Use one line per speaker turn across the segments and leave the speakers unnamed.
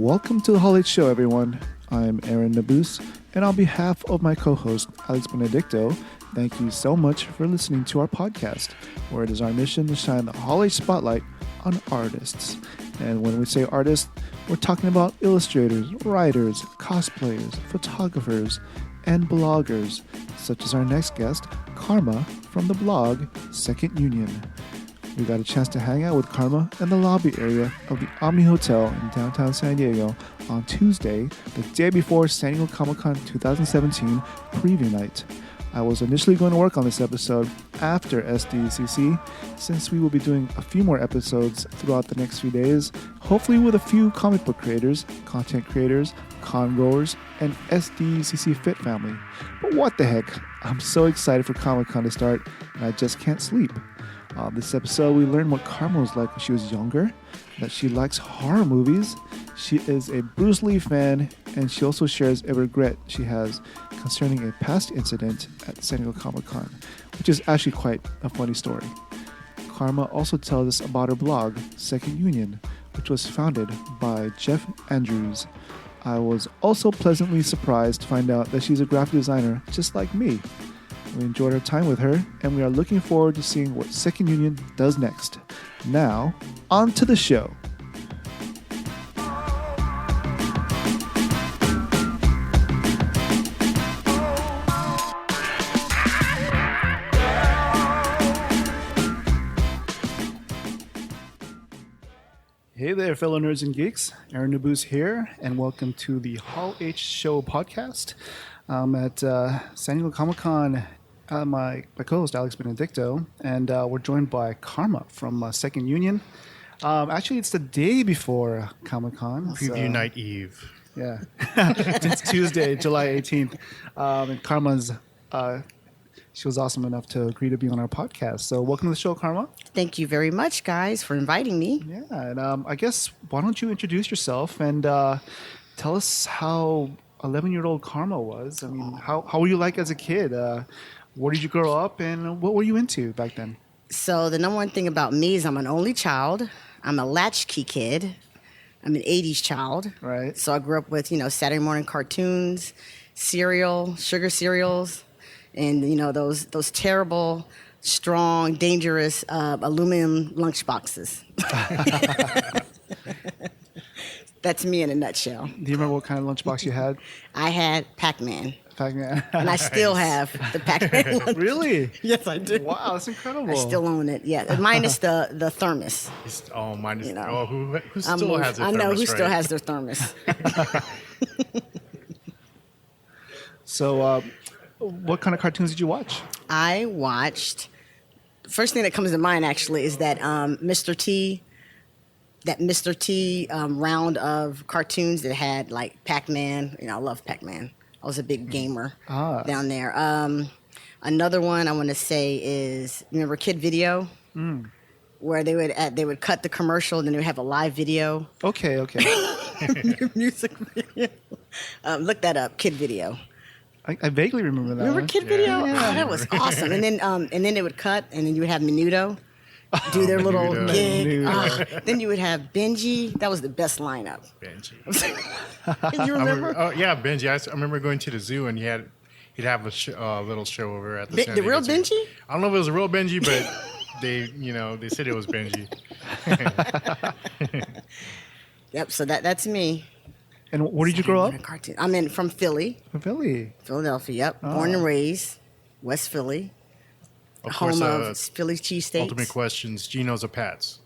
Welcome to the Holiday Show, everyone. I'm Aaron Nabus, and on behalf of my co-host, Alex Benedicto, thank you so much for listening to our podcast, where it is our mission to shine the holiday spotlight on artists. And when we say artists, we're talking about illustrators, writers, cosplayers, photographers, and bloggers, such as our next guest, Karma, from the blog Second Union. We got a chance to hang out with Karma in the lobby area of the Omni Hotel in downtown San Diego on Tuesday, the day before San Diego Comic-Con 2017 preview night. I was initially going to work on this episode after SDCC, since we will be doing a few more episodes throughout the next few days, hopefully with a few comic book creators, content creators, con-goers, and SDCC Fit family. But what the heck, I'm so excited for Comic-Con to start, and I just can't sleep. This episode, we learned what Karma was like when she was younger, that she likes horror movies, she is a Bruce Lee fan, and she also shares a regret she has concerning a past incident at San Diego Comic-Con, which is actually quite a funny story. Karma also tells us about her blog, Second Union, which was founded by Jeff Andrews. I was also pleasantly surprised to find out that she's a graphic designer just like me. We enjoyed our time with her, and we are looking forward to seeing what Second Union does next. Now, on to the show. Hey there, fellow nerds and geeks. Aaron Nabus here, and welcome to the Hall H Show podcast. At San Diego Comic-Con, my co-host Alex Benedicto, and we're joined by Karma from Second Union. Actually, it's the day before Comic-Con.
Preview night eve.
Yeah. It's Tuesday, July 18th. And Karma's, she was awesome enough to agree to be on our podcast. So welcome to the show, Karma.
Thank you very much, guys, for inviting me.
Yeah, and I guess, why don't you introduce yourself and tell us how 11-year-old Karma was. I mean, how were you like as a kid? Where did you grow up, and what were you into back then?
So the number one thing about me is I'm an only child. I'm a latchkey kid. I'm an 80s child.
Right.
So I grew up with, Saturday morning cartoons, cereal, sugar cereals, and, those terrible, strong, dangerous aluminum lunchboxes. That's me in a nutshell.
Do you remember what kind of lunchbox you had?
I had Pac-Man.
Pac-Man.
And I still have the Pac-Man lunch.
Really?
Yes, I do.
Wow, that's incredible.
I still own it. Yeah, minus the thermos.
Minus.
You know.
Oh, who still has their thermos?
I know who
right?
still has their thermos.
So, what kind of cartoons did you watch?
I watched. First thing that comes to mind actually is that Mr. T. That Mr. T round of cartoons that had like Pac-Man. I love Pac-Man. I was a big gamer down there. Another one I want to say is, remember Kid Video? Where they would cut the commercial, then they would have a live video.
Okay.
Music video. Look that up, Kid Video.
I vaguely remember that.
Remember
one.
Kid Video?
Yeah.
Oh, that was awesome. And then they would cut, and then you would have Menudo do their little
Menudo.
gig. Then you would have Benji. That was the best lineup.
Benji.
You remember?
Benji. I remember going to the zoo and he'd have a little show over at the San
The
Diego
real
Zoo.
Benji?
I don't know if it was a real Benji, but they said it was Benji.
Yep. So that's me.
And where did you grow up?
I'm from Philly,
From Philly.
Philadelphia. Yep. Born and raised, West Philly.
Of course,
home of Philly cheesesteaks.
Ultimate questions. Geno's or Pat's?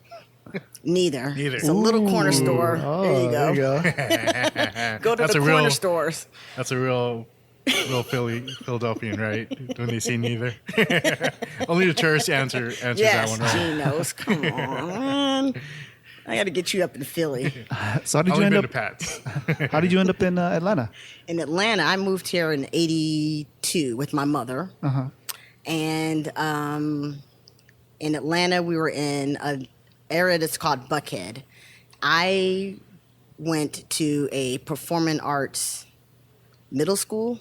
Neither. It's a little corner store.
Oh,
there you go. Go to
That's
the
a
corner
real-
stores.
That's a real Philadelphian, right? When they say neither. Only the tourists answer that one right.
Geno's. Come on. I got to get you up in Philly.
So how did you
Only
end
been
up?
to Pat's.
How did you end up in Atlanta?
In Atlanta, I moved here in '82 with my mother. And in Atlanta, we were in an area that's called Buckhead. I went to a performing arts middle school,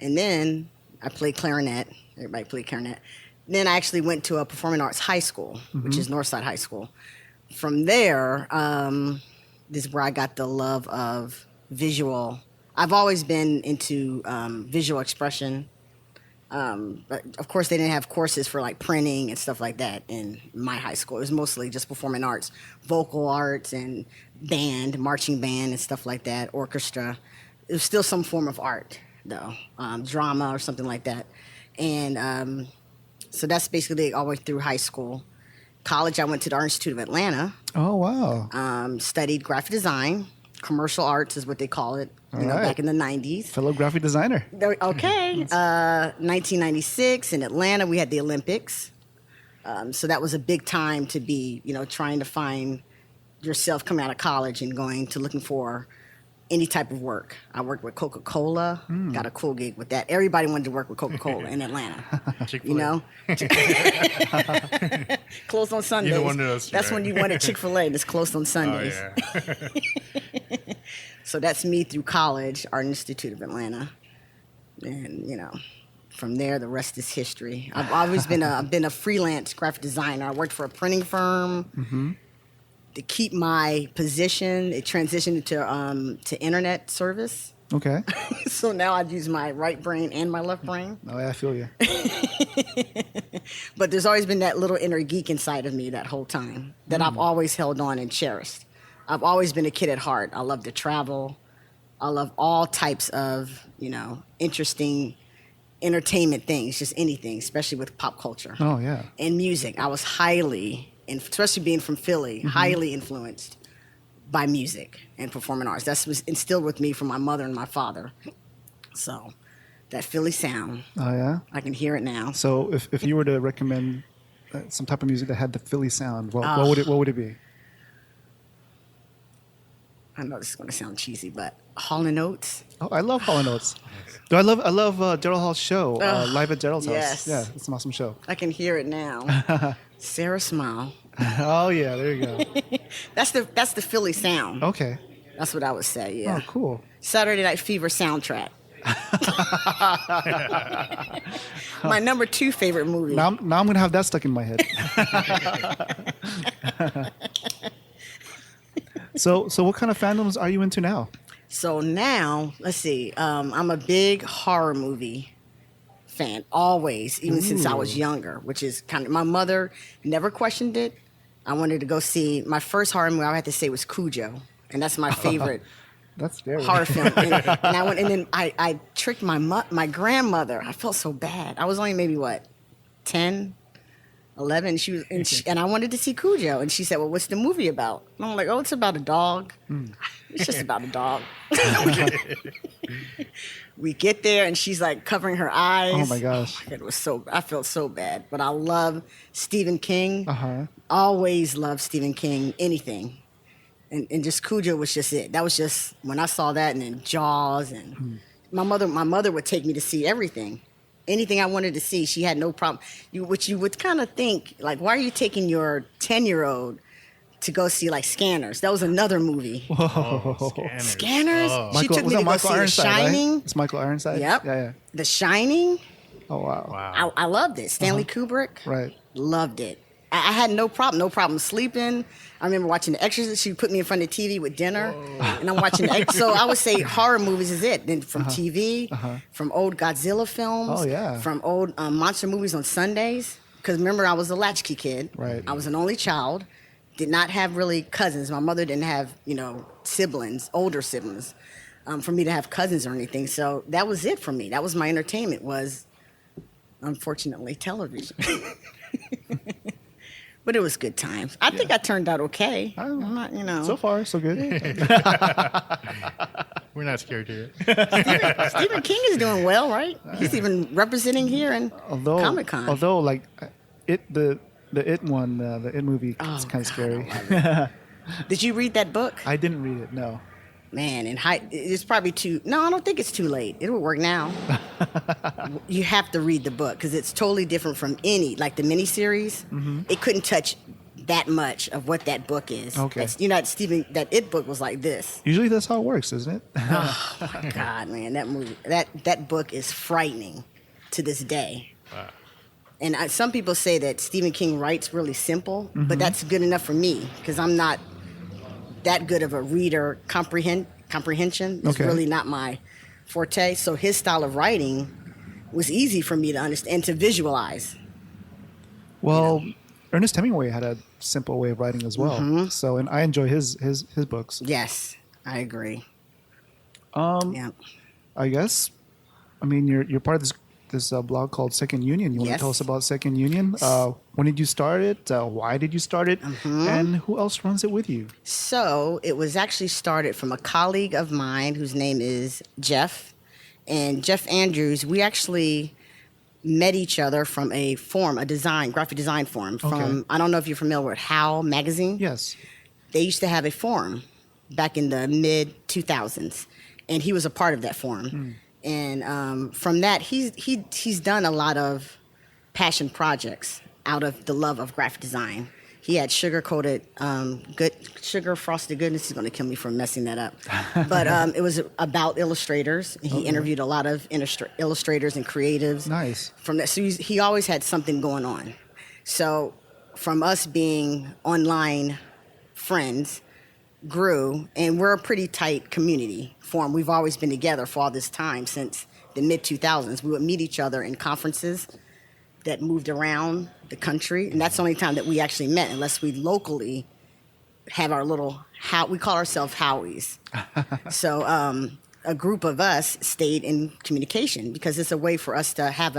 and then I played clarinet. Everybody played clarinet. Then I actually went to a performing arts high school, which is Northside High School. From there, this is where I got the love of visual. I've always been into visual expression. But of course, they didn't have courses for like printing and stuff like that in my high school. It was mostly just performing arts, vocal arts and band, marching band and stuff like that, orchestra. It was still some form of art, though, drama or something like that. And so that's basically all the way through high school. College, I went to the Art Institute of Atlanta.
Oh, wow.
Studied graphic design. Commercial arts is what they call it, back in the 90s.
Fellow graphic designer.
Okay. 1996 in Atlanta, we had the Olympics. So that was a big time to be, trying to find yourself coming out of college and looking for any type of work. I worked with Coca-Cola, got a cool gig with that. Everybody wanted to work with Coca-Cola in Atlanta.
Chick-fil-A.
Closed on Sundays.
Either one of those,
That's
right.
when you wanted Chick-fil-A, and it's closed on
Oh,
Sundays.
yeah.
So that's me through college, Art Institute of Atlanta. And, from there, the rest is history. I've always been a freelance graphic designer. I worked for a printing firm.
Mm-hmm.
To keep my position, it transitioned to internet service.
Okay.
So now I use my right brain and my left brain.
Oh, yeah, I feel you.
But there's always been that little inner geek inside of me that whole time that I've always held on and cherished. I've always been a kid at heart. I love to travel. I love all types of, interesting entertainment things, just anything, especially with pop culture.
Oh, yeah.
And music. I was highly, and especially being from Philly, highly influenced by music and performing arts. That was instilled with me from my mother and my father. So that Philly sound,
Oh, yeah?
I can hear it now.
So if you were to recommend some type of music that had the Philly sound, what would it be?
I know this is going to sound cheesy, but Hall & Oates.
Oh, I love Hall & Oates. I love Daryl Hall's show, Live at Daryl's
yes.
house. Yeah, it's an awesome show.
I can hear it now. Sarah Smile.
Oh, yeah, there you go.
That's the Philly sound.
Okay.
That's what I would say, yeah.
Oh, cool.
Saturday Night Fever soundtrack. My number 2 favorite movie.
Now I'm going to have that stuck in my head. So what kind of fandoms are you into now?
So now, let's see. I'm a big horror movie fan, always, even since I was younger, which is kind of, my mother never questioned it. I wanted to go see, my first horror movie I had to say was Cujo, and that's my favorite
That's scary.
horror film. And I went, and then I tricked my grandmother. I felt so bad. I was only maybe, 10? 11, and I wanted to see Cujo, and she said, "Well, what's the movie about?" And I'm like, "Oh, it's about a dog. It's just about a dog." We get there, and she's like covering her eyes.
Oh my gosh.
It was I felt so bad, but I love Stephen King. Always loved Stephen King. Anything, and just Cujo was just it. That was just when I saw that, and then Jaws, and my mother would take me to see everything. Anything I wanted to see, she had no problem. Which you would kind of think, like, why are you taking your 10-year-old to go see, like, Scanners? That was another movie.
Oh,
Scanners?
Oh.
She took me to go see The Shining.
Right? It's Michael Ironside?
Yep.
Yeah.
The Shining.
Oh, wow.
Wow.
I loved it. Stanley Kubrick.
Right.
Loved it. I had no problem sleeping. I remember watching The Exorcist. She put me in front of the TV with dinner, and I'm watching The Exorcist. So I would say horror movies is it. Then from TV, from old Godzilla films,
Oh, yeah.
from old monster movies on Sundays. Because remember, I was a latchkey kid.
Right.
I was an only child. Did not have really cousins. My mother didn't have, siblings, older siblings, for me to have cousins or anything. So that was it for me. That was my entertainment was, unfortunately, television. But it was good times. I think I turned out okay. I'm not,
So far, so good.
We're not scared here.
Stephen King is doing well, right? He's even representing here in Comic-Con.
Although, like, the It one, the It movie, it's kind of scary.
Did you read that book?
I didn't read it, no.
Man, it's probably no, I don't think it's too late. It'll work now. You have to read the book because it's totally different from like the miniseries. It couldn't touch that much of what that book is.
Okay.
That It book was like this.
Usually that's how it works, isn't it?
Oh my God, man, that movie, that book is frightening to this day.
Wow.
And some people say that Stephen King writes really simple, but that's good enough for me because I'm not that good of a reader comprehension. Is
Okay.
really not my forte. So his style of writing was easy for me to understand and to visualize.
Well, Ernest Hemingway had a simple way of writing as well.
Mm-hmm.
So, and I enjoy his books.
Yes, I agree. Yeah.
I guess. I mean, you're part of this blog called Second Union. You want to
Yes.
tell us about Second Union? When did you start it? Why did you start it?
Mm-hmm.
And who else runs it with you?
So it was actually started from a colleague of mine whose name is Jeff. And Jeff Andrews, we actually met each other from a forum, graphic design forum from, I don't know if you're familiar with How Magazine.
Yes.
They used to have a forum back in the mid 2000s, and he was a part of that forum. And from that, he's done a lot of passion projects out of the love of graphic design. He had sugar frosted goodness. He's going to kill me for messing that up. But it was about illustrators. He interviewed a lot of illustrators and creatives.
Nice.
From that, so he always had something going on. So from us being online friends, grew, and we're a pretty tight community form. We've always been together for all this time since the mid 2000s. We would meet each other in conferences that moved around the country, and that's the only time that we actually met, unless we locally have our little we call ourselves Howies. So a group of us stayed in communication because it's a way for us to have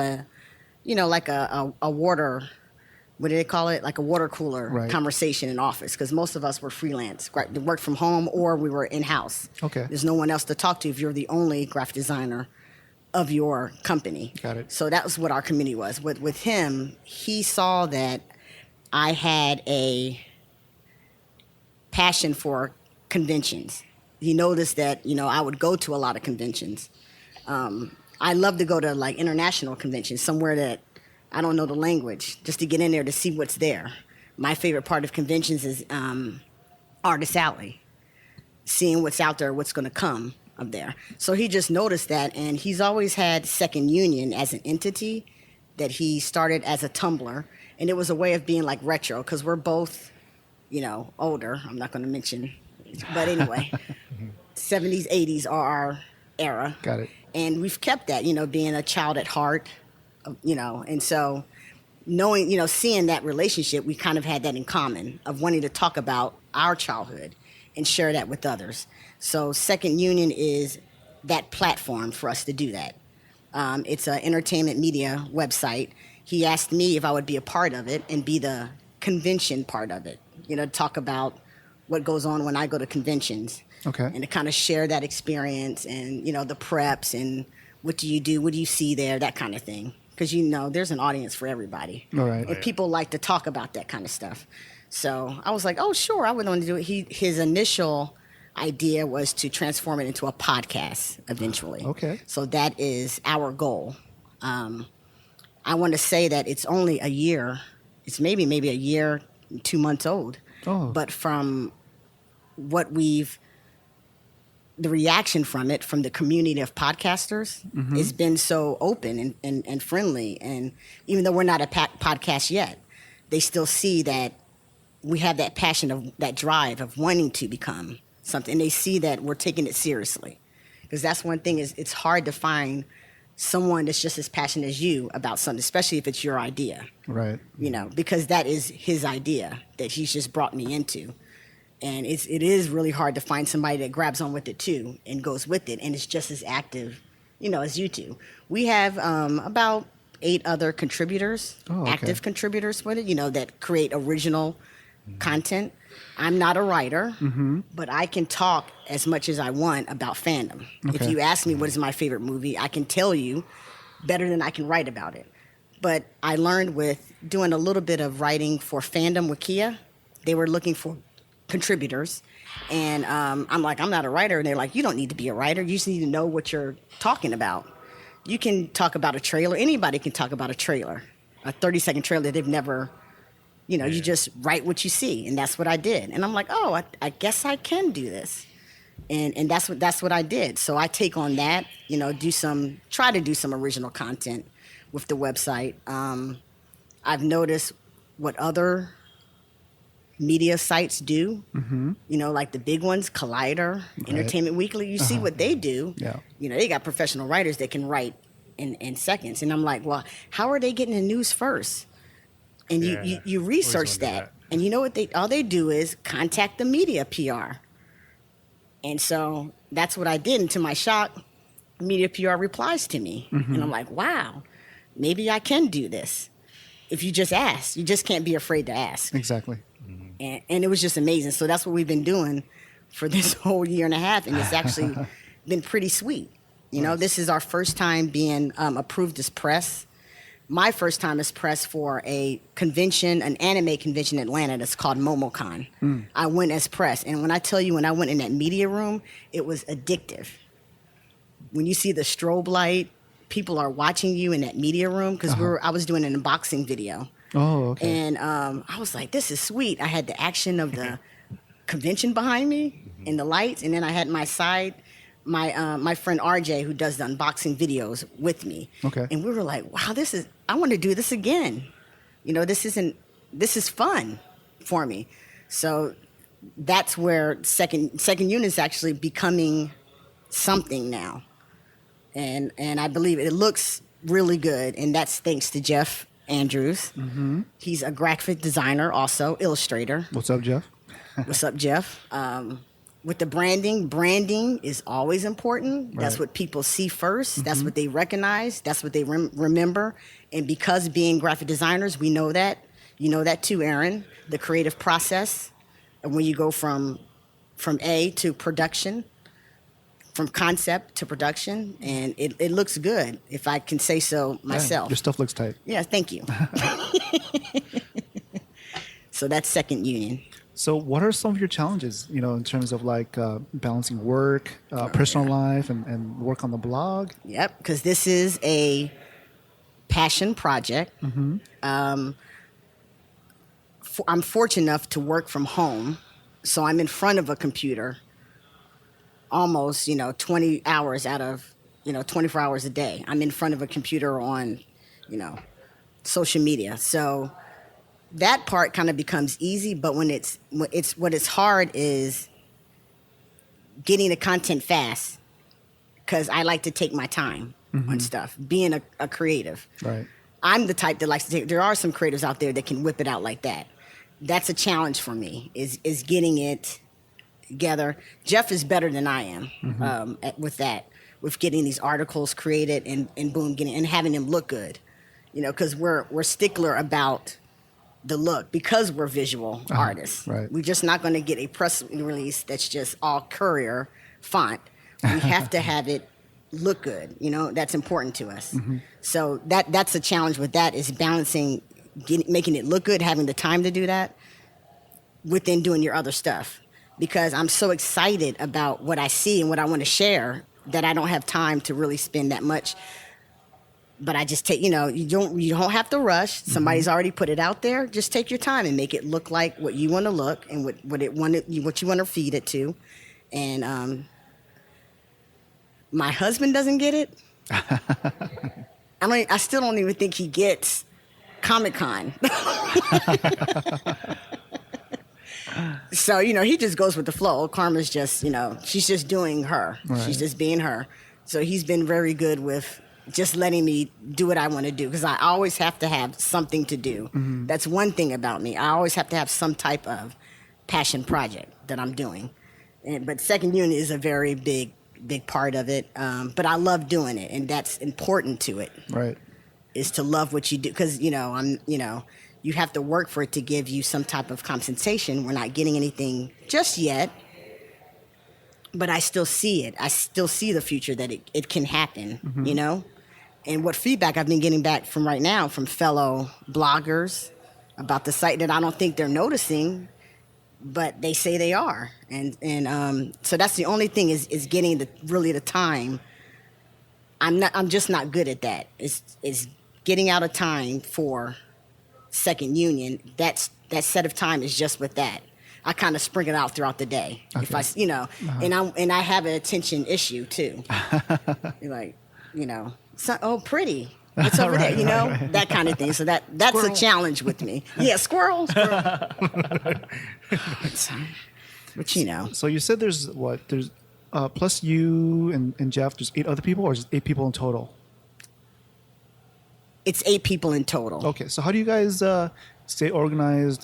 like a water, what do they call it? Like a water cooler conversation in office, because most of us were freelance, worked from home, or we were in-house.
Okay.
There's no one else to talk to if you're the only graphic designer of your company.
Got it.
So that was what our community was. With him, he saw that I had a passion for conventions. He noticed that, I would go to a lot of conventions. I love to go to like international conventions, somewhere that I don't know the language, just to get in there to see what's there. My favorite part of conventions is Artist Alley, seeing what's out there, what's going to come up there. So he just noticed that, and he's always had Second Union as an entity that he started as a Tumblr, and it was a way of being like retro, because we're both, older. I'm not going to mention, but anyway, 70s, 80s are our era.
Got it.
And we've kept that, being a child at heart, and so knowing, seeing that relationship, we kind of had that in common of wanting to talk about our childhood and share that with others. So Second Union is that platform for us to do that. It's an entertainment media website. He asked me if I would be a part of it and be the convention part of it, talk about what goes on when I go to conventions.
Okay.
And to kind of share that experience and, the preps and what do you do, what do you see there, that kind of thing. Because, there's an audience for everybody.
All right.
And people like to talk about that kind of stuff. So I was like, oh, sure, I would want to do it. His initial idea was to transform it into a podcast eventually.
Okay.
So that is our goal. I want to say that it's only a year. It's maybe a year, 2 months old.
Oh.
But from what the reaction from it, from the community of podcasters, has been so open and friendly. And even though we're not a podcast yet, they still see that we have that passion, of that drive of wanting to become something. And they see that we're taking it seriously. Because that's one thing, is it's hard to find someone that's just as passionate as you about something, especially if it's your idea.
Right.
Because that is his idea that he's just brought me into. And it is really hard to find somebody that grabs on with it too and goes with it, and it's just as active, as you two. We have about 8 other contributors, active contributors with it, that create original content. I'm not a writer, but I can talk as much as I want about fandom.
Okay.
If you ask me what is my favorite movie, I can tell you better than I can write about it. But I learned with doing a little bit of writing for Fandom with Kia, they were looking for contributors, and I'm like, I'm not a writer, and they're like, you don't need to be a writer, you just need to know what you're talking about. You can talk about a trailer, anybody can talk about a trailer, a 30-second trailer they've never, you just write what you see, and that's what I did. And I'm like, oh, I guess I can do this, and that's what I did. So I take on that, try to do some original content with the website. I've noticed what other media sites do. You know, like the big ones, Collider, Entertainment Weekly. You see what they do.
Yeah.
You know, they got professional writers that can write in seconds. And I'm like, well, how are they getting the news first? And you research that. And you know what all they do is contact the media PR. And so that's what I did. And to my shock, media PR replies to me. And I'm like, wow, maybe I can do this. If you just ask, you just can't be afraid to ask.
Exactly.
And it was just amazing. So that's what we've been doing for this whole year and a half. And it's actually been pretty sweet. You know, this is our first time being approved as press. My first time as press for a convention, an anime convention in Atlanta that's called MomoCon. I went as press. And when I tell you, when I went in that media room, it was addictive. When you see the strobe light, people are watching you in that media room because I was doing an unboxing video.
Oh, okay.
And I was like, this is sweet. I had the action of the convention behind me and the lights. And then I had my side, my friend RJ, who does the unboxing videos with me.
Okay.
And we were like, wow, I want to do this again. You know, this is fun for me. So that's where second unit is actually becoming something now. And I believe it looks really good. And that's thanks to Jeff Andrews. He's a graphic designer, also illustrator.
What's up, Jeff?
What's up, Jeff? With the branding is always important. That's what people see first. That's what they recognize. That's what they remember. And because being graphic designers, we know that. You know that too, Aaron. The creative process, and when you go from A to production, from concept to production, and it looks good, if I can say so myself.
Your stuff looks tight.
Yeah, thank you. So that's second union.
So what are some of your challenges, you know, in terms of like balancing work, personal life, and work on the blog?
Yep, because this is a passion project. I'm fortunate enough to work from home, so I'm in front of a computer almost, 20 hours out of, 24 hours a day. I'm in front of a computer on, social media. So that part kind of becomes easy, but when it's hard is getting the content fast, because I like to take my time on stuff, being a creative.
Right.
I'm the type that likes to there are some creatives out there that can whip it out like that. That's a challenge for me, is getting it together. Jeff is better than I am with that, with getting these articles created and boom, and having them look good, because we're stickler about the look, because we're visual artists.
Right.
We're just not going to get a press release that's just all Courier font. We have to have it look good. That's important to us. So that's a challenge with that, is balancing making it look good, having the time to do that, within doing your other stuff. Because I'm so excited about what I see and what I want to share that I don't have time to really spend that much. But I just take, you don't have to rush. Somebody's already put it out there. Just take your time and make it look like what you want to look and what you want to feed it to. And my husband doesn't get it. I still don't even think he gets Comic-Con. So, he just goes with the flow. Karma's just, she's just doing her. Right. She's just being her. So he's been very good with just letting me do what I want to do, because I always have to have something to do. That's one thing about me. I always have to have some type of passion project that I'm doing. But second unit is a very big part of it. But I love doing it, and that's important to it.
Right.
Is to love what you do, because you have to work for it to give you some type of compensation. We're not getting anything just yet, but I still see it. I still see the future that it can happen, And what feedback I've been getting back from right now from fellow bloggers about the site that I don't think they're noticing, but they say they are. And so that's the only thing, is getting the time. I'm just not good at that. Is getting out of time for second union. That set of time is just with that. I kind of sprinkle it out throughout the day. Okay. If I, and I have an attention issue too. Like, pretty. What's over there? You know, that kind of thing. So that's
Squirrel.
a challenge with me. Yeah, squirrel. But you know,
So you said there's plus you and Jeff. There's 8 other people, or is it 8 people in total?
it's 8 people in total.
Okay, so how do you guys stay organized,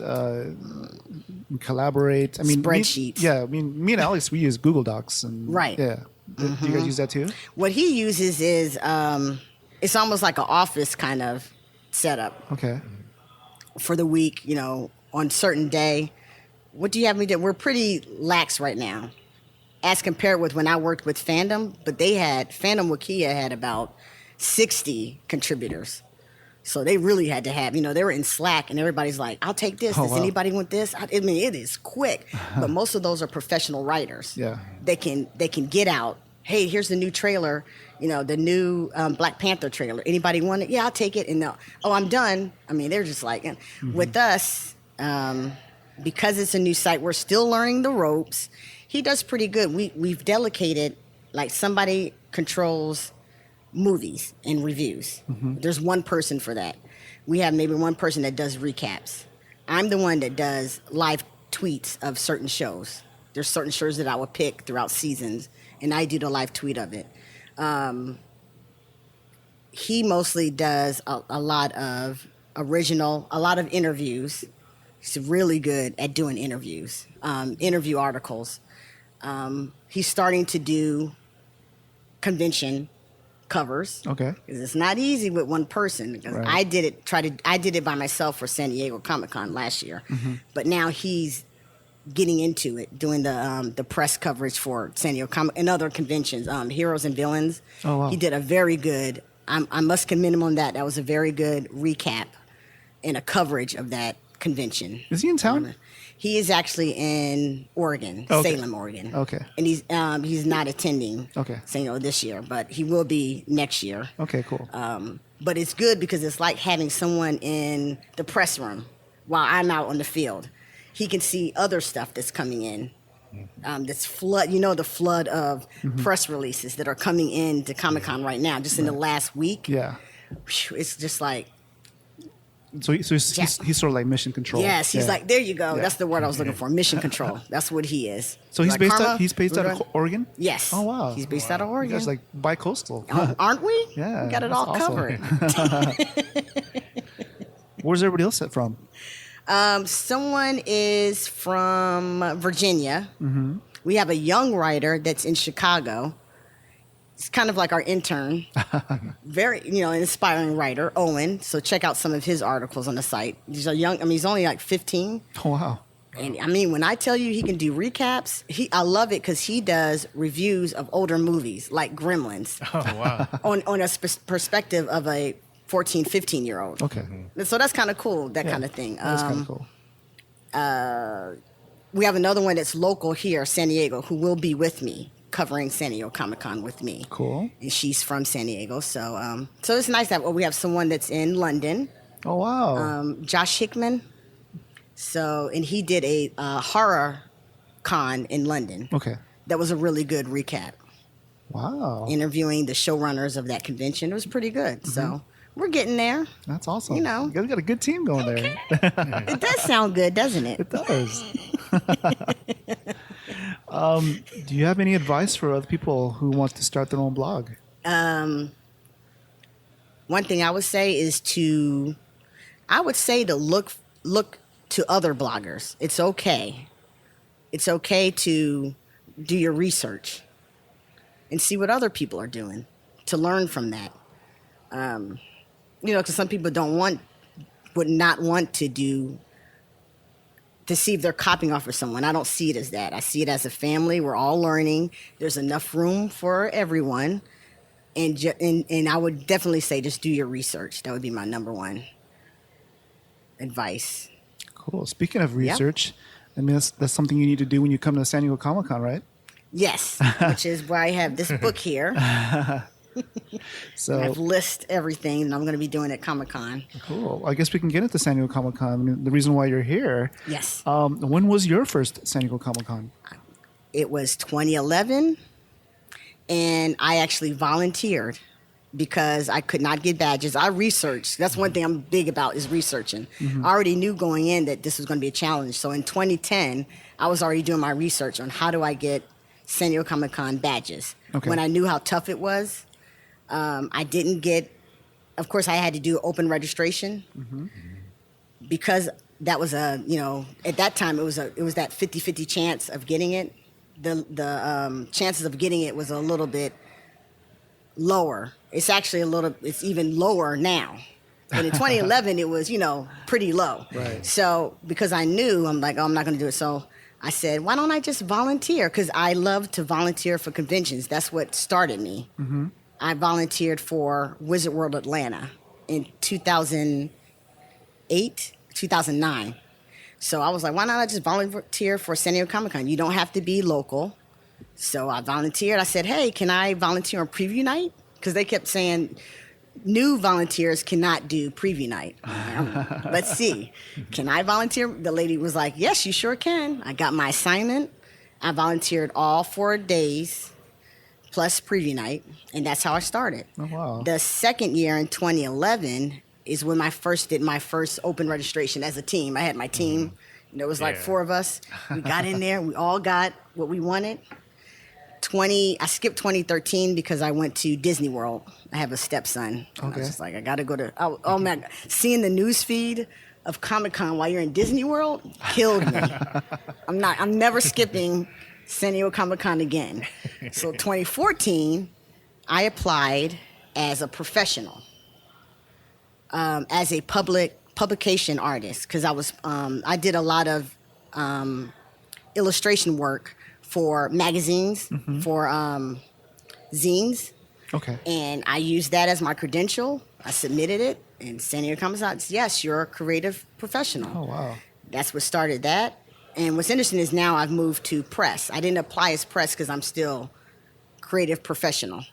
collaborate? I mean,
Spreadsheets.
me and Alex, we use Google Docs, and
Right.
Yeah, do you guys use that too?
What he uses is it's almost like an office kind of setup
Okay.
for the week. You know, on certain day. What do you have me do? We're pretty lax right now, as compared with when I worked with Fandom. But Fandom Wikia had about 60 contributors. So they really had to have, they were in Slack and everybody's like, I'll take this.
Oh,
Does
wow.
anybody want this? I mean, it is quick. But most of those are professional writers.
Yeah.
They can get out. Hey, here's the new trailer, the new Black Panther trailer. Anybody want it? Yeah, I'll take it. And they'll, oh, I'm done. I mean, they're just like, with us, because it's a new site, we're still learning the ropes. He does pretty good. We've delegated, like somebody controls movies and reviews. There's one person for that. We have maybe one person that does recaps. I'm the one that does live tweets of certain shows. There's certain shows that I would pick throughout seasons, and I do the live tweet of it. He mostly does a lot of interviews. He's really good at doing interviews, interview articles. He's starting to do convention covers.
Okay.
'Cause it's not easy with one person. Because
Right.
I did it by myself for San Diego Comic-Con last year, but now he's getting into it, doing the press coverage for San Diego Comic and other conventions, Heroes and Villains.
Oh, wow.
He did a very good. I must commend him on that. That was a very good recap and a coverage of that convention.
Is he in town?
He is actually in Oregon,
Okay.
Salem, Oregon.
Okay.
And he's not attending
Okay.
this year, but he will be next year.
Okay, cool.
But it's good because it's like having someone in the press room while I'm out on the field. He can see other stuff that's coming in. This flood, the flood of press releases that are coming in to Comic-Con right now, just in the last week.
Yeah.
Phew, it's just like,
So he's sort of like mission control.
yes, he's
Yeah.
like, there you go.
Yeah.
That's the word I was looking for, mission control. That's what he is.
So he's
Like,
based
Karma,
out of Oregon?
Yes.
Oh, wow.
He's based out of
You
Oregon.
guys like bi-coastal.
Aren't we?
Yeah,
We got it
that's
all
awesome.
covered.
Where's everybody else from?
Someone is from Virginia. We have a young writer that's in Chicago. It's kind of like our intern. Very, inspiring writer, Owen. So check out some of his articles on the site. He's he's only like 15.
Oh, wow.
And I mean, when I tell you he can do recaps, I love it because he does reviews of older movies like Gremlins
Oh, wow.
on a perspective of a 14, 15-year-old.
Okay.
So that's kind of cool, that
Yeah,
kind of thing.
That's kind of cool.
We have another one that's local here, San Diego, who will be with me, covering San Diego Comic-Con with me.
Cool.
And she's from San Diego. So it's nice that we have someone that's in London,
Oh, wow.
Josh Hickman. So, and he did a horror con in London.
Okay.
That was a really good recap.
Wow.
Interviewing the showrunners of that convention. It was pretty good. So we're getting there.
That's awesome.
You know.
You guys got a good team going there.
It does sound good, doesn't it?
It does. Do you have any advice for other people who want to start their own blog?
One thing I would say is to look to other bloggers. It's okay. It's okay to do your research and see what other people are doing, to learn from that. Because some people would not want to see if they're copying off of someone. I don't see it as that. I see it as a family. We're all learning. There's enough room for everyone. And I would definitely say just do your research. That would be my number one advice.
Cool. Speaking of research, I mean, that's something you need to do when you come to San Diego Comic-Con, right?
Yes, which is why I have this book here.
So
I've listed everything that I'm going to be doing at Comic-Con.
cool. I guess we can get into San Diego Comic-Con. I mean, the reason why you're here.
Yes.
When was your first San Diego Comic-Con?
It was 2011, and I actually volunteered because I could not get badges. I researched. That's one thing I'm big about is researching. I already knew going in that this was going to be a challenge. So in 2010, I was already doing my research on how do I get San Diego Comic-Con badges.
Okay.
When I knew how tough it was, I didn't get, of course, I had to do open registration because that was at that time it was that 50-50 chance of getting it. The chances of getting it was a little bit lower. It's actually it's even lower now. And in 2011, it was, pretty low.
Right.
So because I knew, I'm like, oh, I'm not going to do it. So I said, why don't I just volunteer? Because I love to volunteer for conventions. That's what started me. I volunteered for Wizard World Atlanta in 2008, 2009. So I was like, why not I just volunteer for San Diego Comic-Con? You don't have to be local. So I volunteered. I said, hey, can I volunteer on preview night? Because they kept saying new volunteers cannot do preview night. Let's see. Can I volunteer? The lady was like, yes, you sure can. I got my assignment. I volunteered all 4 days plus preview night. And that's how I started.
Oh, wow.
The second year in 2011 is when I did my first open registration as a team. I had my team. There was like 4 of us. We got in there. We all got what we wanted. I skipped 2013 because I went to Disney World. I have a stepson. I was just like, I got to go to, oh man, seeing the news feed of Comic-Con while you're in Disney World killed me. I'm never skipping San Diego Comic-Con again. So 2014, I applied as a professional, as a publication artist, because I did a lot of illustration work for magazines, for zines.
Okay.
And I used that as my credential. I submitted it, and San Diego Comic-Con said, yes, you're a creative professional.
Oh, wow.
That's what started that. And what's interesting is now I've moved to press. I didn't apply as press because I'm still creative professional.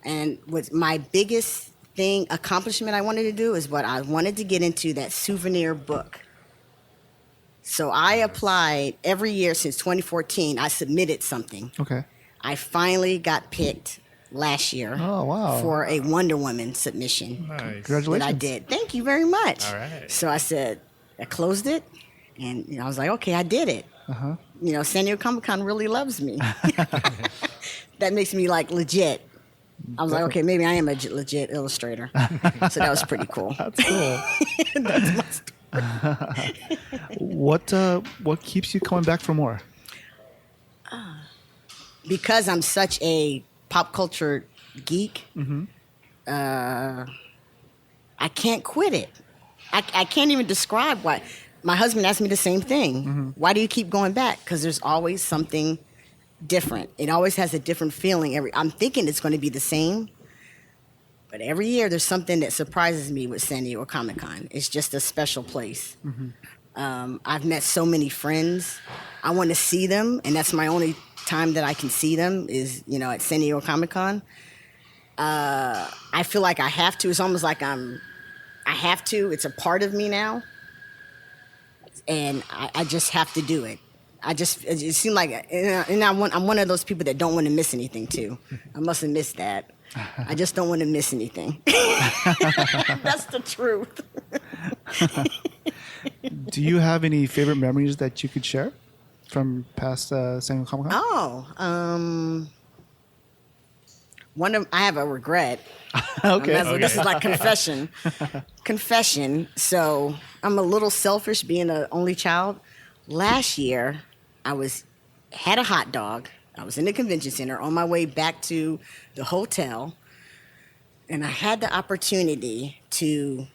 And what's my biggest accomplishment I wanted to do is what I wanted to get into that souvenir book. So I applied every year since 2014. I submitted something.
Okay.
I finally got picked last year.
Oh, wow.
For a Wonder Woman submission.
Nice.
Congratulations.
That I did. Thank you very much.
All right.
So I said, I closed it, and I was like, okay, I did it. San Diego Comic-Con really loves me. That makes me like legit. I was like, okay, maybe I am a legit illustrator. So that was pretty cool.
That's cool.
That's my story.
What keeps you coming back for more?
Because I'm such a pop culture geek, I can't quit it. I can't even describe why. My husband asked me the same thing. Why do you keep going back? Because there's always something different. It always has a different feeling. I'm thinking it's going to be the same, but every year there's something that surprises me with San Diego Comic-Con. It's just a special place. I've met so many friends. I want to see them, and that's my only time that I can see them is, at San Diego Comic-Con. I feel like I have to. It's almost like I have to. It's a part of me now, and I just have to do it. It seemed like, and I'm one of those people that don't want to miss anything too. I must have missed that. I just don't want to miss anything. That's the truth.
Do you have any favorite memories that you could share from past San Diego Comic-Con?
I have a regret.
Okay.
This is like confession. So I'm a little selfish being an only child. Last year, I had a hot dog. I was in the convention center on my way back to the hotel, and I had the opportunity to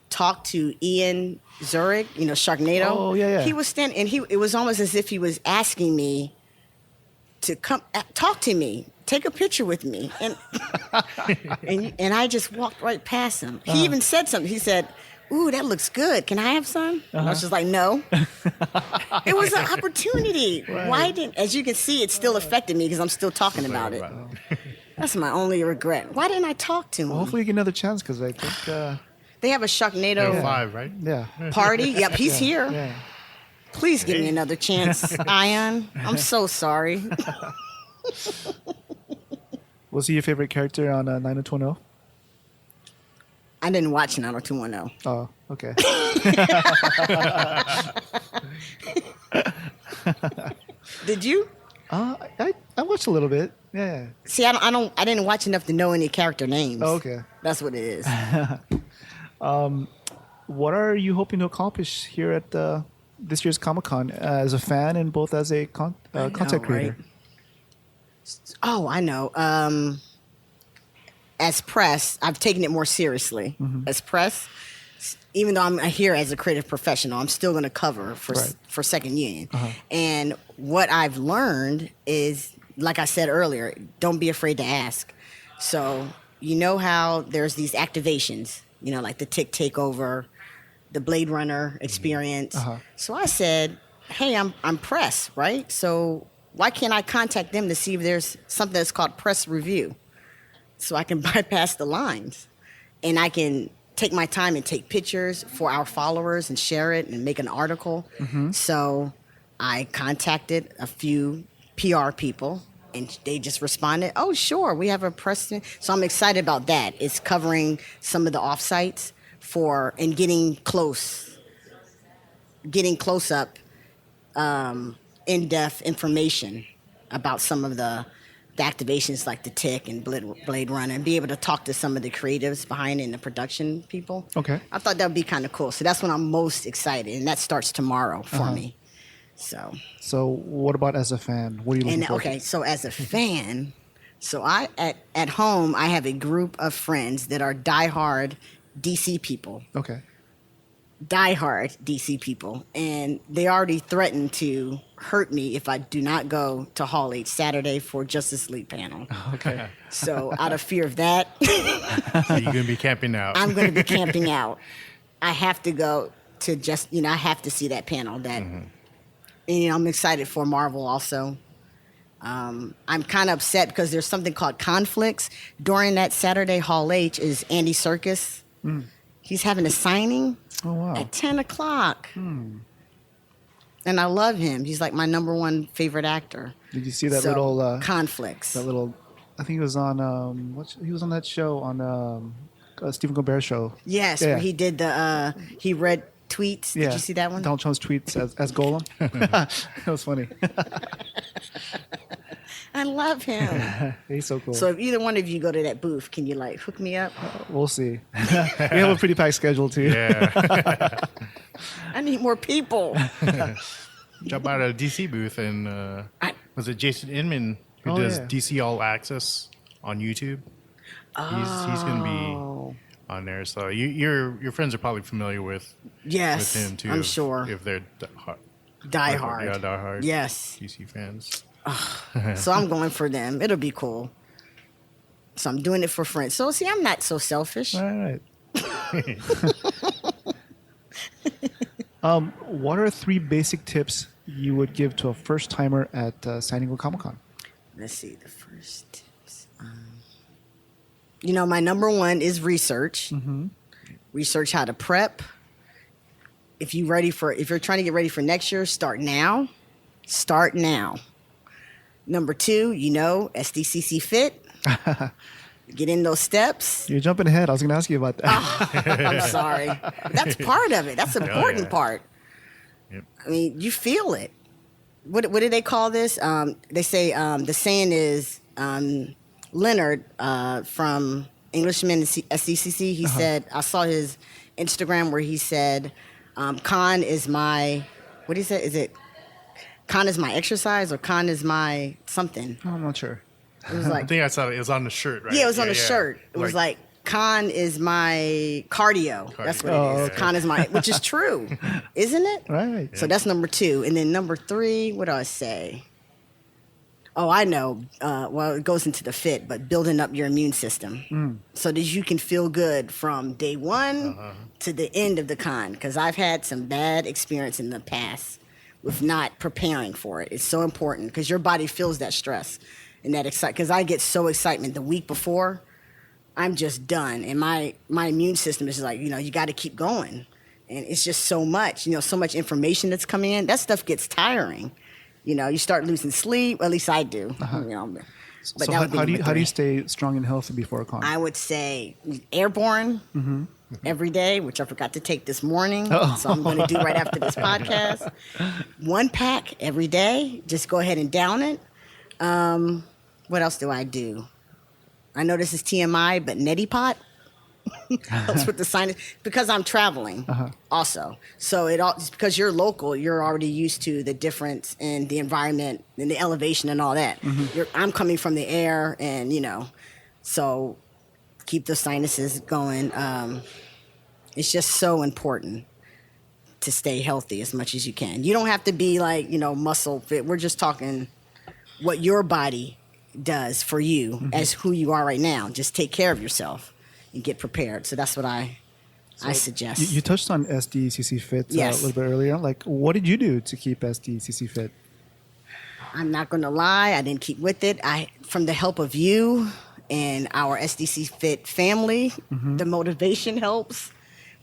talk to Ian Zurich, Sharknado.
Oh, yeah.
He was standing, and it was almost as if he was asking me to come talk to me, take a picture with me, and I just walked right past him. He even said something. He said, "Ooh, that looks good. Can I have some?" I was just like, "No." It was an opportunity.
Right.
Why as you can see, it still affected me because I'm still talking about it. That's my only regret. Why didn't I talk to him?
Well, hopefully you get another chance because I think...
they have a Sharknado
5, right?
yeah.
party. Yep, he's here.
Yeah.
Please give me another chance, Ion. I'm so sorry.
Was he your favorite character on 90210?
I didn't watch 90210.
Oh, okay.
Did you?
I watched a little bit. Yeah.
See, I didn't watch enough to know any character names.
Oh, okay.
That's what it is.
What are you hoping to accomplish here at this year's Comic-Con as a fan and both as a content creator?
Right? Oh, I know. As press, I've taken it more seriously. As press, even though I'm here as a creative professional, I'm still going to cover for Second Union. And what I've learned is, like I said earlier, don't be afraid to ask. So you know how there's these activations, like the Tick Takeover, the Blade Runner experience. So I said, hey, I'm press, right? So why can't I contact them to see if there's something that's called press review? So I can bypass the lines and I can take my time and take pictures for our followers and share it and make an article. So I contacted a few PR people and they just responded, oh, sure, we have a press. So I'm excited about that. It's covering some of the offsites and getting close up, in-depth information about some of the activations like the Tick and Blade Runner, and be able to talk to some of the creatives behind it and the production people.
Okay.
I thought that would be kind of cool. So that's when I'm most excited, and that starts tomorrow for me. So
what about as a fan? What are you looking for?
Okay, so as a fan, so I at home I have a group of friends that are diehard DC people.
Okay.
Diehard DC people, and they already threatened to hurt me if I do not go to Hall H Saturday for Justice League panel.
Okay.
So out of fear of that,
So you're going to be camping out.
I'm going to be camping out. I have to go to I have to see that panel. And I'm excited for Marvel also. I'm kind of upset because there's something called conflicts. During that Saturday, Hall H is Andy Serkis. He's having a signing at 10 o'clock. And I love him. He's like my number one favorite actor.
Did you see that little
conflicts?
That little, I think it was on he was on that show on Stephen Colbert show.
Yes,
yeah.
Where he did he read tweets.
Yeah.
Did you see that one?
Donald Trump's tweets as Golem. That was funny.
I love him.
He's so cool.
So if either one of you go to that booth, can you hook me up?
We'll see. We have a pretty packed schedule too.
Yeah.
I need more people.
Jump out of a DC booth and was it Jason Inman who does DC All Access on YouTube? He's going to be on there. So your friends are probably familiar with him too.
I'm sure.
If they're
diehard.
Yeah, diehard.
Yes.
DC fans.
So I'm going for them. It'll be cool. So I'm doing it for friends. So see, I'm not so selfish.
All right. What are 3 basic tips you would give to a first timer at San Diego Comic-Con?
Let's see, the first tips. My number one is research. Research how to prep. If you're trying to get ready for next year, start now. Start now. Number 2, SDCC Fit. Get in those steps.
You're jumping ahead. I was going to ask you about that.
I'm sorry. That's part of it. That's the important part.
Yep.
I mean, you feel it. What do they call this? They say the saying is Leonard from Englishman SDCC. He said, I saw his Instagram where he said, "Con is my," what did he say? Is it "Con is my exercise" or "Con is my something"?
I'm not sure.
It was like,
I think I saw it was on the shirt, right?
yeah, it was on the shirt. It was like, "Con is my cardio." That's what it is.
Okay.
Con is my, which is true, isn't it?
Right.
So that's number 2. And then number 3, what do I say? Oh, I know. Well, it goes into the fit, but building up your immune system so that you can feel good from day 1 to the end of the con. Because I've had some bad experience in the past with not preparing for it. It's so important because your body feels that stress and that excitement. Because I get so excitement the week before, I'm just done. And my immune system is just like, you got to keep going. And it's just so much, so much information that's coming in. That stuff gets tiring. You start losing sleep. At least I do. But
So how do you stay strong and healthy before a con?
I would say airborne. every day, which I forgot to take this morning. So I'm going to do right after this podcast. 1 pack every day. Just go ahead and down it. What else do I do? I know this is TMI, but neti pot helps with the sinus because I'm traveling also. So it's because you're local, you're already used to the difference in the environment and the elevation and all that. I'm coming from the air, and so keep the sinuses going. It's just so important to stay healthy as much as you can. You don't have to be like muscle fit. We're just talking what your body does for you as who you are right now. Just take care of yourself and get prepared. So that's what I suggest.
You touched on SDCC Fit a little bit earlier. Like, what did you do to keep SDCC Fit?
I'm not going to lie. I didn't keep with it. From the help of you and our SDCC Fit family, the motivation helps.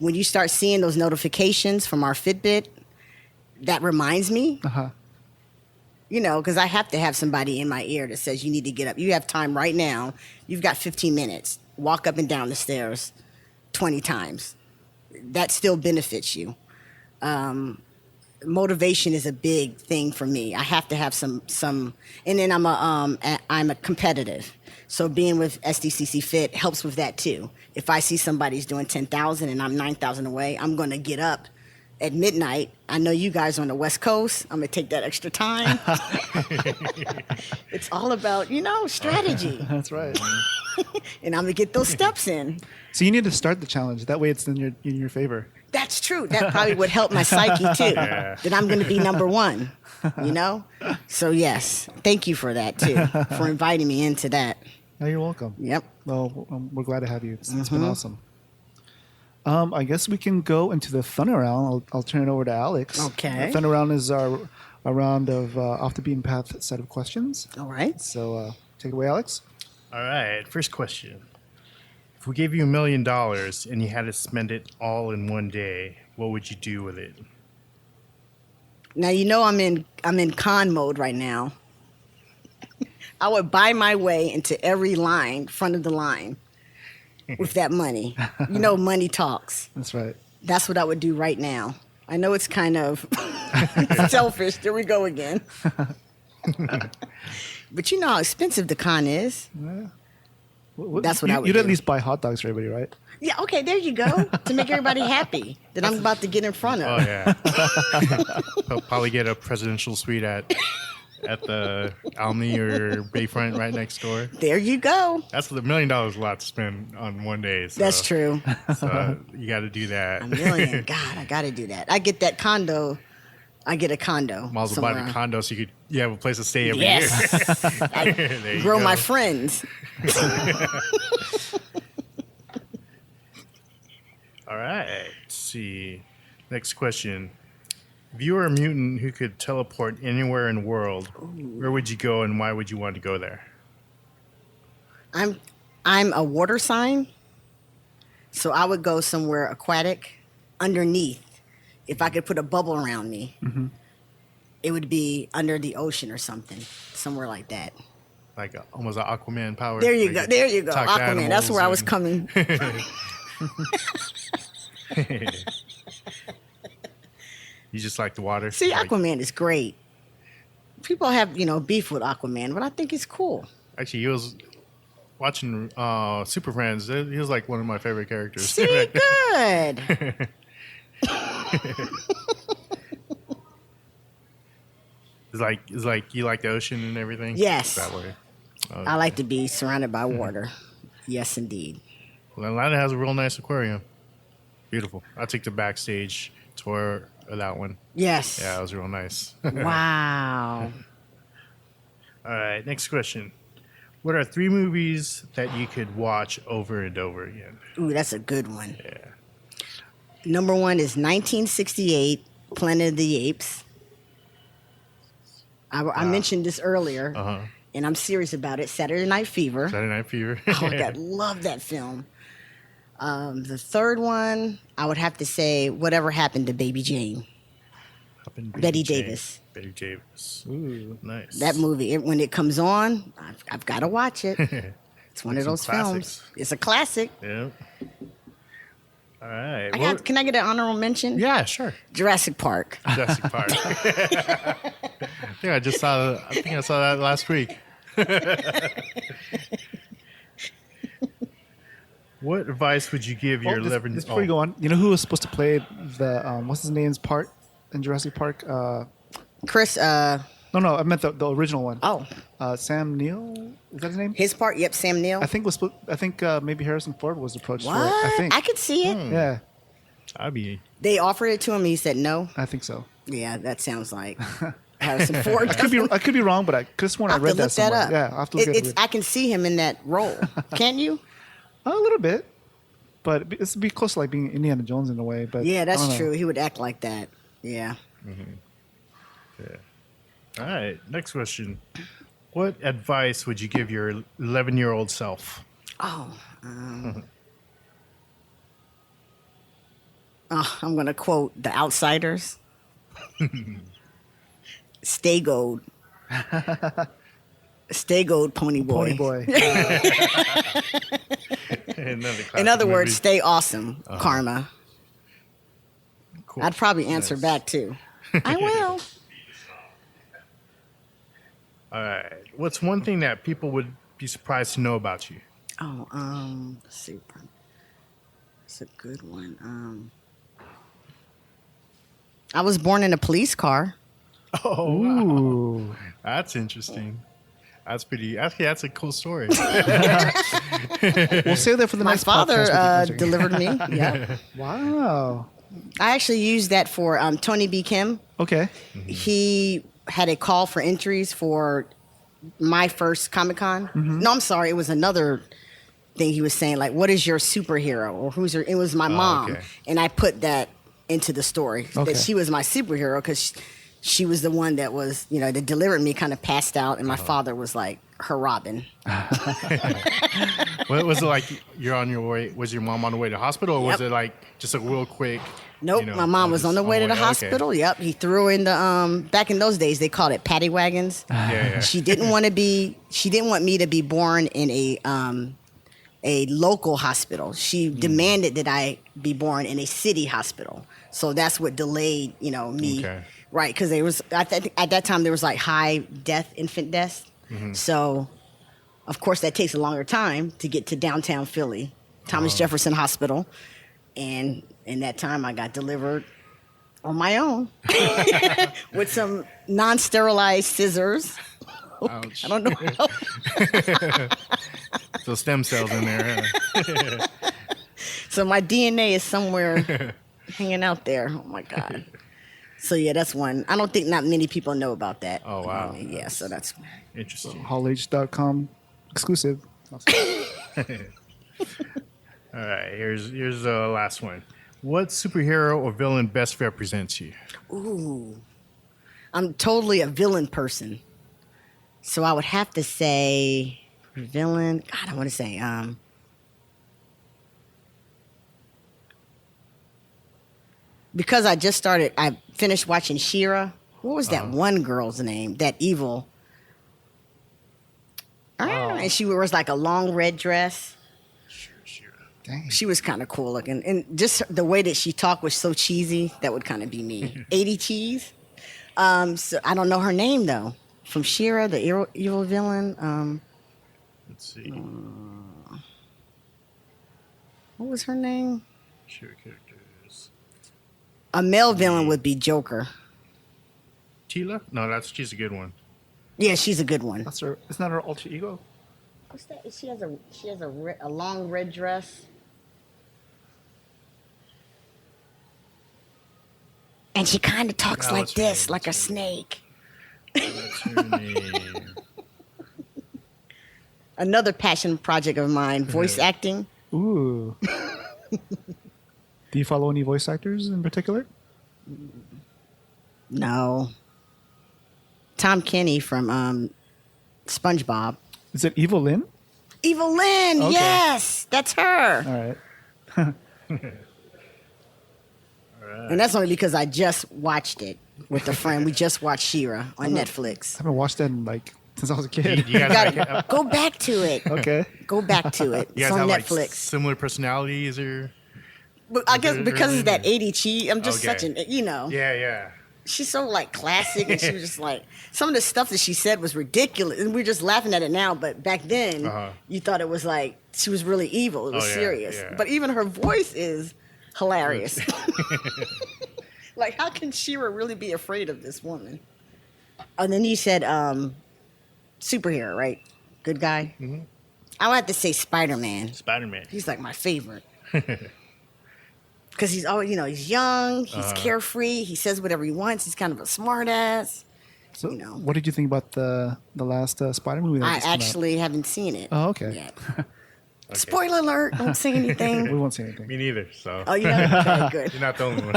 When you start seeing those notifications from our Fitbit, that reminds me. Because I have to have somebody in my ear that says you need to get up. You have time right now. You've got 15 minutes. Walk up and down the stairs 20 times. That still benefits you. Motivation is a big thing for me. I have to have some, and then I'm a competitive. So being with SDCC Fit helps with that too. If I see somebody's doing 10,000 and I'm 9,000 away, I'm going to get up at midnight. I know you guys are on the West Coast. I'm going to take that extra time. It's all about, strategy.
That's right.
And I'm going to get those steps in.
So you need to start the challenge. That way it's in your favor.
That's true. That probably would help my psyche too. Yeah. That I'm going to be number one, So yes, thank you for that too, for inviting me into that.
Oh, you're welcome.
Yep.
Well, we're glad to have you. It's been awesome. I guess we can go into the Thunder Round. I'll turn it over to Alex.
Okay.
The Thunder Round is our round of off the beaten path set of questions.
All right.
So take it away, Alex.
All right. First question. If we gave you $1 million and you had to spend it all in one day, what would you do with it?
Now I'm in con mode right now. I would buy my way into every front of the line. With that money. Money talks.
That's right.
That's what I would do right now. I know it's kind of selfish. There we go again. But you know how expensive the con is.
Yeah.
That's what I would do.
You'd at least buy hot dogs for everybody, right?
Yeah, okay, there you go. To make everybody happy that I'm about to get in front of.
Oh, yeah. He'll probably get a presidential suite at the Almy or Bayfront right next door.
There you go.
That's $1 million a lot to spend on one day. So,
that's true.
So you got to do that.
$1 million. God, I got to do that. I get that condo. I get a condo.
Might as well buy the condo so you have a place to stay every
year.
I
grow my friends.
All right. Let's see. Next question. If you were a mutant who could teleport anywhere in the world, where would you go and why would you want to go there?
I'm a water sign, so I would go somewhere aquatic underneath. If I could put a bubble around me, it would be under the ocean or something, somewhere like that.
Like almost an Aquaman power.
There you go. There you go. Aquaman. That's where I was coming.
You just like the water?
See, Aquaman is great. People have, beef with Aquaman, but I think it's cool.
Actually, he was watching Super Friends. He was like one of my favorite characters.
See, good.
It's like you like the ocean and everything?
Yes.
That way. Okay.
I like to be surrounded by water. Yes, indeed.
Well, Atlanta has a real nice aquarium. Beautiful. I took the backstage tour of that one.
Yes.
Yeah, it was real nice.
Wow.
All right, next question. What are 3 movies that you could watch over and over again?
Ooh, that's a good one.
Yeah.
Number 1 is 1968, Planet of the Apes. I mentioned this earlier, and I'm serious about it. Saturday Night Fever.
Saturday Night Fever.
Oh, my God, love that film. The third one, I would have to say, Whatever Happened to Baby Jane. Betty Davis.
Betty Davis. Ooh, nice.
That movie, when it comes on, I've got to watch it. It's one of those films. It's a classic.
Yeah. All right.
Can I get an honorable mention?
Yeah, sure.
Jurassic Park.
Jurassic Park. I saw that last week. What advice would you give your 11?
Before you go on, you know who was supposed to play the what's his name's part in Jurassic Park?
Chris.
No, I meant the original one.
Oh,
Sam Neill. Is that his name?
his part. Yep, Sam Neill.
I think maybe Harrison Ford was approached
What?
for it. I think.
I could see it.
Yeah,
They offered it to him. He said no.
I think so.
Yeah, that sounds like Harrison Ford.
I could be wrong, but I could have sworn I read that somewhere.
up.
Yeah, I have to look at it.
I can see him in that role. Can you?
A little bit, but it's be close to like being Indiana Jones in a way. But
Yeah,
I don't
that's
know.
true. He would act like that. Yeah.
Yeah. All right. Next question. What advice would you give your 11-year-old self?
Oh, I'm going to quote The Outsiders. Stay gold. Stay gold, pony boy.
Pony boy.
In other words, stay awesome, karma.
Cool.
I'd probably answer back too. I will.
All right. What's one thing that people would be surprised to know about you?
Oh, let's see. It's a good one. I was born in a police car.
Oh,
Ooh.
wow. That's interesting. That's pretty. Actually, that's a cool story.
We'll save that for the
My
next
father
podcast.
delivered me. Yeah.
Wow.
I actually used that for Tony B. Kim.
Okay.
He had a call for entries for my first Comic-Con. No, I'm sorry. It was another thing he was saying, like, what is your superhero? Or who's your... It was my mom.
okay.
And I put that into the story,
Okay.
that she was my superhero because she was the one that was, that delivered me, kind of passed out, and my father was like her Robin.
What was it like? You're on your way. Was your mom on the way to the hospital, or was
Yep.
it like just a real quick?
Nope, my mom was on the way to the hospital.
Okay.
Yep, he threw in the back in those days they called it paddy wagons.
Yeah.
She didn't want me to be born in a local hospital. She demanded that I be born in a city hospital. So that's what delayed, me.
Okay.
Right, because there was at that time there was like high infant deaths. So, of course, that takes a longer time to get to downtown Philly, Thomas Jefferson Hospital, and in that time I got delivered on my own with some non-sterilized scissors.
Ouch.
I don't know.
So stem cells in there. Huh?
So my DNA is somewhere hanging out there. Oh my God. So yeah, that's one. I don't think not many people know about that.
Oh, wow.
Yeah, so that's
Interesting.
HallH.com exclusive.
All right. Here's the last one. What superhero or villain best represents you?
ooh. I'm totally a villain person. So I would have to say villain. God, I want to say because I finished watching She-Ra. What was that one girl's name? That evil. And she wears like a long red dress.
Dang.
She was kind of cool looking. And just the way that she talked was so cheesy. That would kind of be me. 80 cheese. So I don't know her name though. From She-Ra, the evil villain.
Let's see.
What was her name?
Sure, characters.
A male villain would be Joker.
Tila? No, she's a good one.
Yeah, she's a good one.
That's her. It's not her alter ego.
What's that? She has a long red dress. And she kind of talks
Now
like
what's her
this,
name?
like a snake.
What's her name?
Another passion project of mine, voice acting.
Ooh. Do you follow any voice actors in particular?
No. Tom Kenny from SpongeBob.
Is it Evil Lynn?
Evil Lynn,
Okay.
yes, that's her.
All right.
And that's only because I just watched it with a friend. We just watched She-Ra on Netflix.
I haven't watched that in since I was a kid.
You guys, like,
Go back to it.
Okay.
Go back to it.
you
It's
guys
on
have like
Netflix.
similar personalities, or
But I guess because it's that 80 cheat, I'm just such an,
Yeah.
She's so like classic, and she was just like, some of the stuff that she said was ridiculous, and we're just laughing at it now. But back then, you thought it was like she was really evil. It was serious.
Yeah.
But even her voice is hilarious. Like, how can She-Ra really be afraid of this woman? And then you said superhero, right? Good guy. Mm-hmm. I would have to say Spider-Man.
Spider-Man.
He's like my favorite. Because he's always, he's young, he's carefree, he says whatever he wants, he's kind of a smart ass.
So, what did you think about the last Spider movie?
I actually haven't seen it.
Oh, okay.
Yet. Okay. Spoiler alert! Don't say anything.
We won't say anything.
Me neither. So.
Oh, you know? Okay, good.
You're not the only one.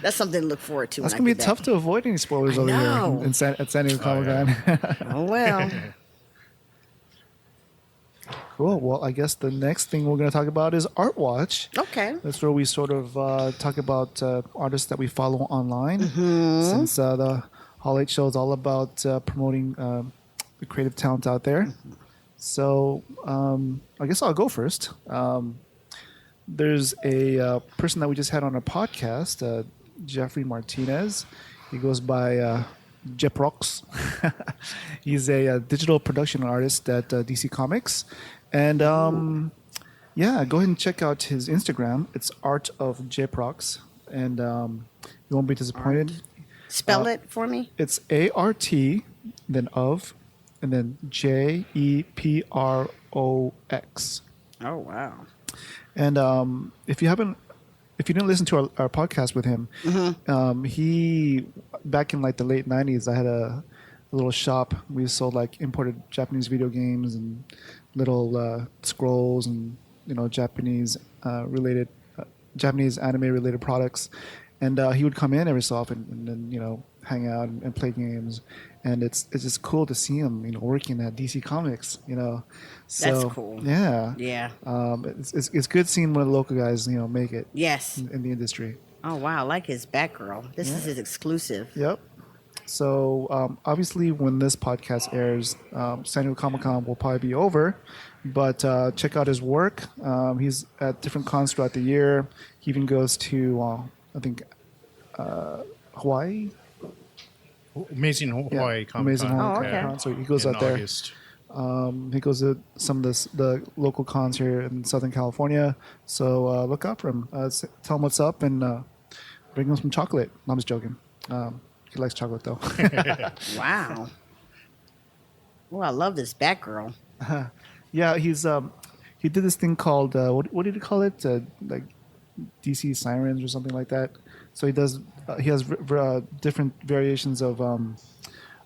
That's something to look forward to.
That's gonna be tough to avoid any spoilers over here at San Diego Comic-Con.
Oh well.
Cool. Well, I guess the next thing we're going to talk about is Art Watch.
Okay.
That's where we sort of talk about artists that we follow online. Mm-hmm. Since the Hall 8 show is all about promoting the creative talent out there. Mm-hmm. So I guess I'll go first. There's a person that we just had on our podcast, Jeffrey Martinez. He goes by Jeprox. He's a digital production artist at DC Comics. And go ahead and check out his Instagram. It's Art of Jeprox, and you won't be disappointed.
Art. Spell it for me.
It's ART, then of, and then JEPROX.
Oh wow!
And if you didn't listen to our podcast with him, he back in like the late '90s, I had a little shop. We sold like imported Japanese video games and little scrolls and Japanese Japanese anime related products, and he would come in every so often and then hang out and play games, and it's just cool to see him working at DC Comics. So
that's cool.
Yeah. It's good seeing one of the local guys make it.
Yes.
In the industry.
Oh wow, I like his Batgirl. This is his exclusive.
Yep. So obviously, when this podcast airs, San Diego Comic-Con will probably be over. But check out his work. He's at different cons throughout the year. He even goes to, I think, Hawaii.
Amazing Hawaii Comic-Con.
Amazing Hawaii
okay.
Comic-Con. So he goes out there. He goes to some of the local cons here in Southern California. So look out for him. Tell him what's up and bring him some chocolate. No, I'm just joking. He likes chocolate, though.
Wow. Oh, I love this Batgirl.
Yeah, he did this thing called, what did he call it? Like DC Sirens or something like that. So he has different variations of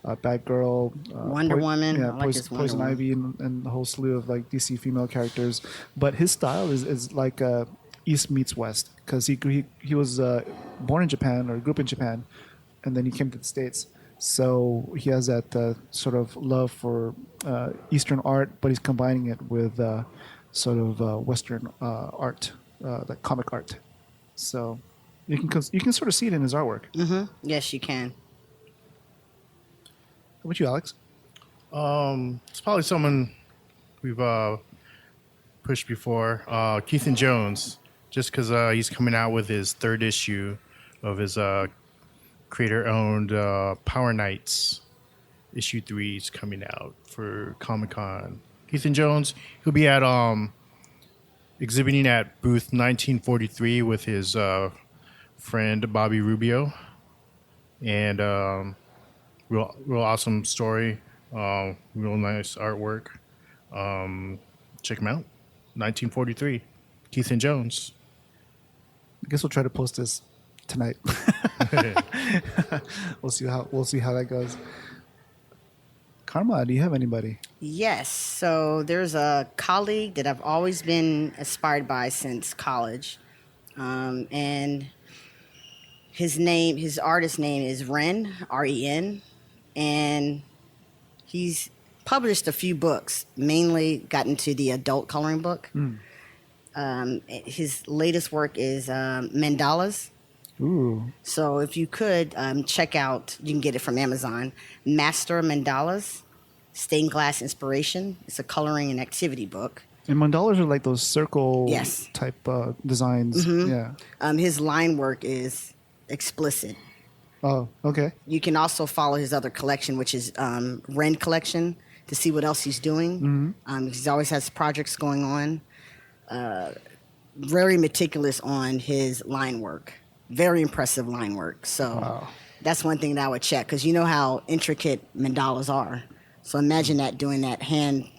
Batgirl.
Wonder Woman.
Yeah,
I like his Wonder
Poison
Woman.
Ivy and the whole slew of like DC female characters. But his style is like East meets West, because he was born in Japan or grew up in Japan, and then he came to the States. So he has that sort of love for Eastern art, but he's combining it with sort of Western art, like comic art. So you can sort of see it in his artwork.
Mm-hmm. Yes, you can.
How about you, Alex?
It's probably someone we've pushed before, Keith Jones, just because he's coming out with his third issue of his creator-owned Power Nights. Issue 3 is coming out for Comic-Con. Keith Jones, he'll be at exhibiting at booth 1943 with his friend Bobby Rubio, and real awesome story, real nice artwork. Check him out, 1943, Keith Jones.
I guess we'll try to post this tonight. We'll see how that goes. Karma, do you have anybody?
Yes. So there's a colleague that I've always been inspired by since college, and his artist name is RenRen, REN, and he's published a few books. Mainly got into the adult coloring book. His latest work is mandalas.
Ooh.
So if you could check out, you can get it from Amazon, Master Mandalas, Stained Glass Inspiration. It's a coloring and activity book.
And mandalas are like those circle
Yes.
type designs. Yeah.
His line work is explicit.
Oh, okay.
You can also follow his other collection, which is RenReN collection, to see what else he's doing. He always has projects going on. Very meticulous on his line work. Very impressive line work. So that's one thing that I would check, because you know how intricate mandalas are. So imagine that, doing that hand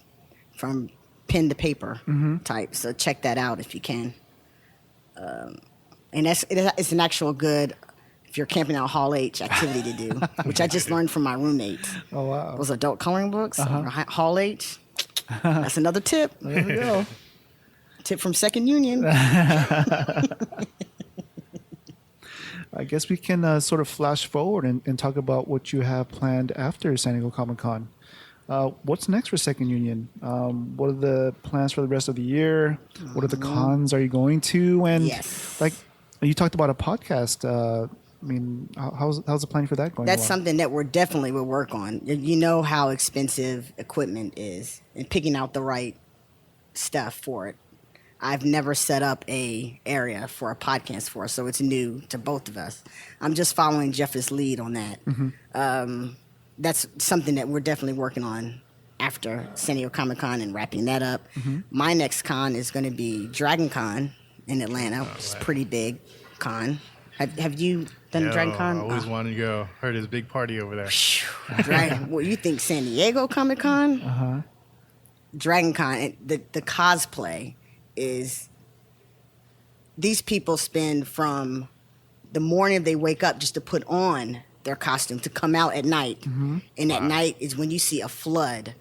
from pen to paper type. So check that out if you can. And it's an actual good, if you're camping out Hall H, activity to do, which I just learned from my roommate.
Oh, wow.
Those adult coloring books, Hall H. That's another tip.
There we go.
Tip from Second Union.
I guess we can sort of flash forward and talk about what you have planned after San Diego Comic-Con. What's next for Second Union? What are the plans for the rest of the year? What are the cons are you going to? And
Yes.
like you talked about a podcast. I mean, how's the plan for that going?
That's
along?
something that we're definitely will work on. You know how expensive equipment is, and picking out the right stuff for it. I've never set up a area for a podcast for us, so it's new to both of us. I'm just following Jeff's lead on that. That's something that we're definitely working on after San Diego Comic-Con and wrapping that up. My next con is going to be Dragon Con in Atlanta, which is a pretty big con. Have you done Dragon Con?
I always wanted to go. Heard it's a big party over there.
Well, you think San Diego Comic-Con? Dragon Con, the cosplay is, these people spend from the morning they wake up just to put on their costume to come out at night. And at night is when you see a flood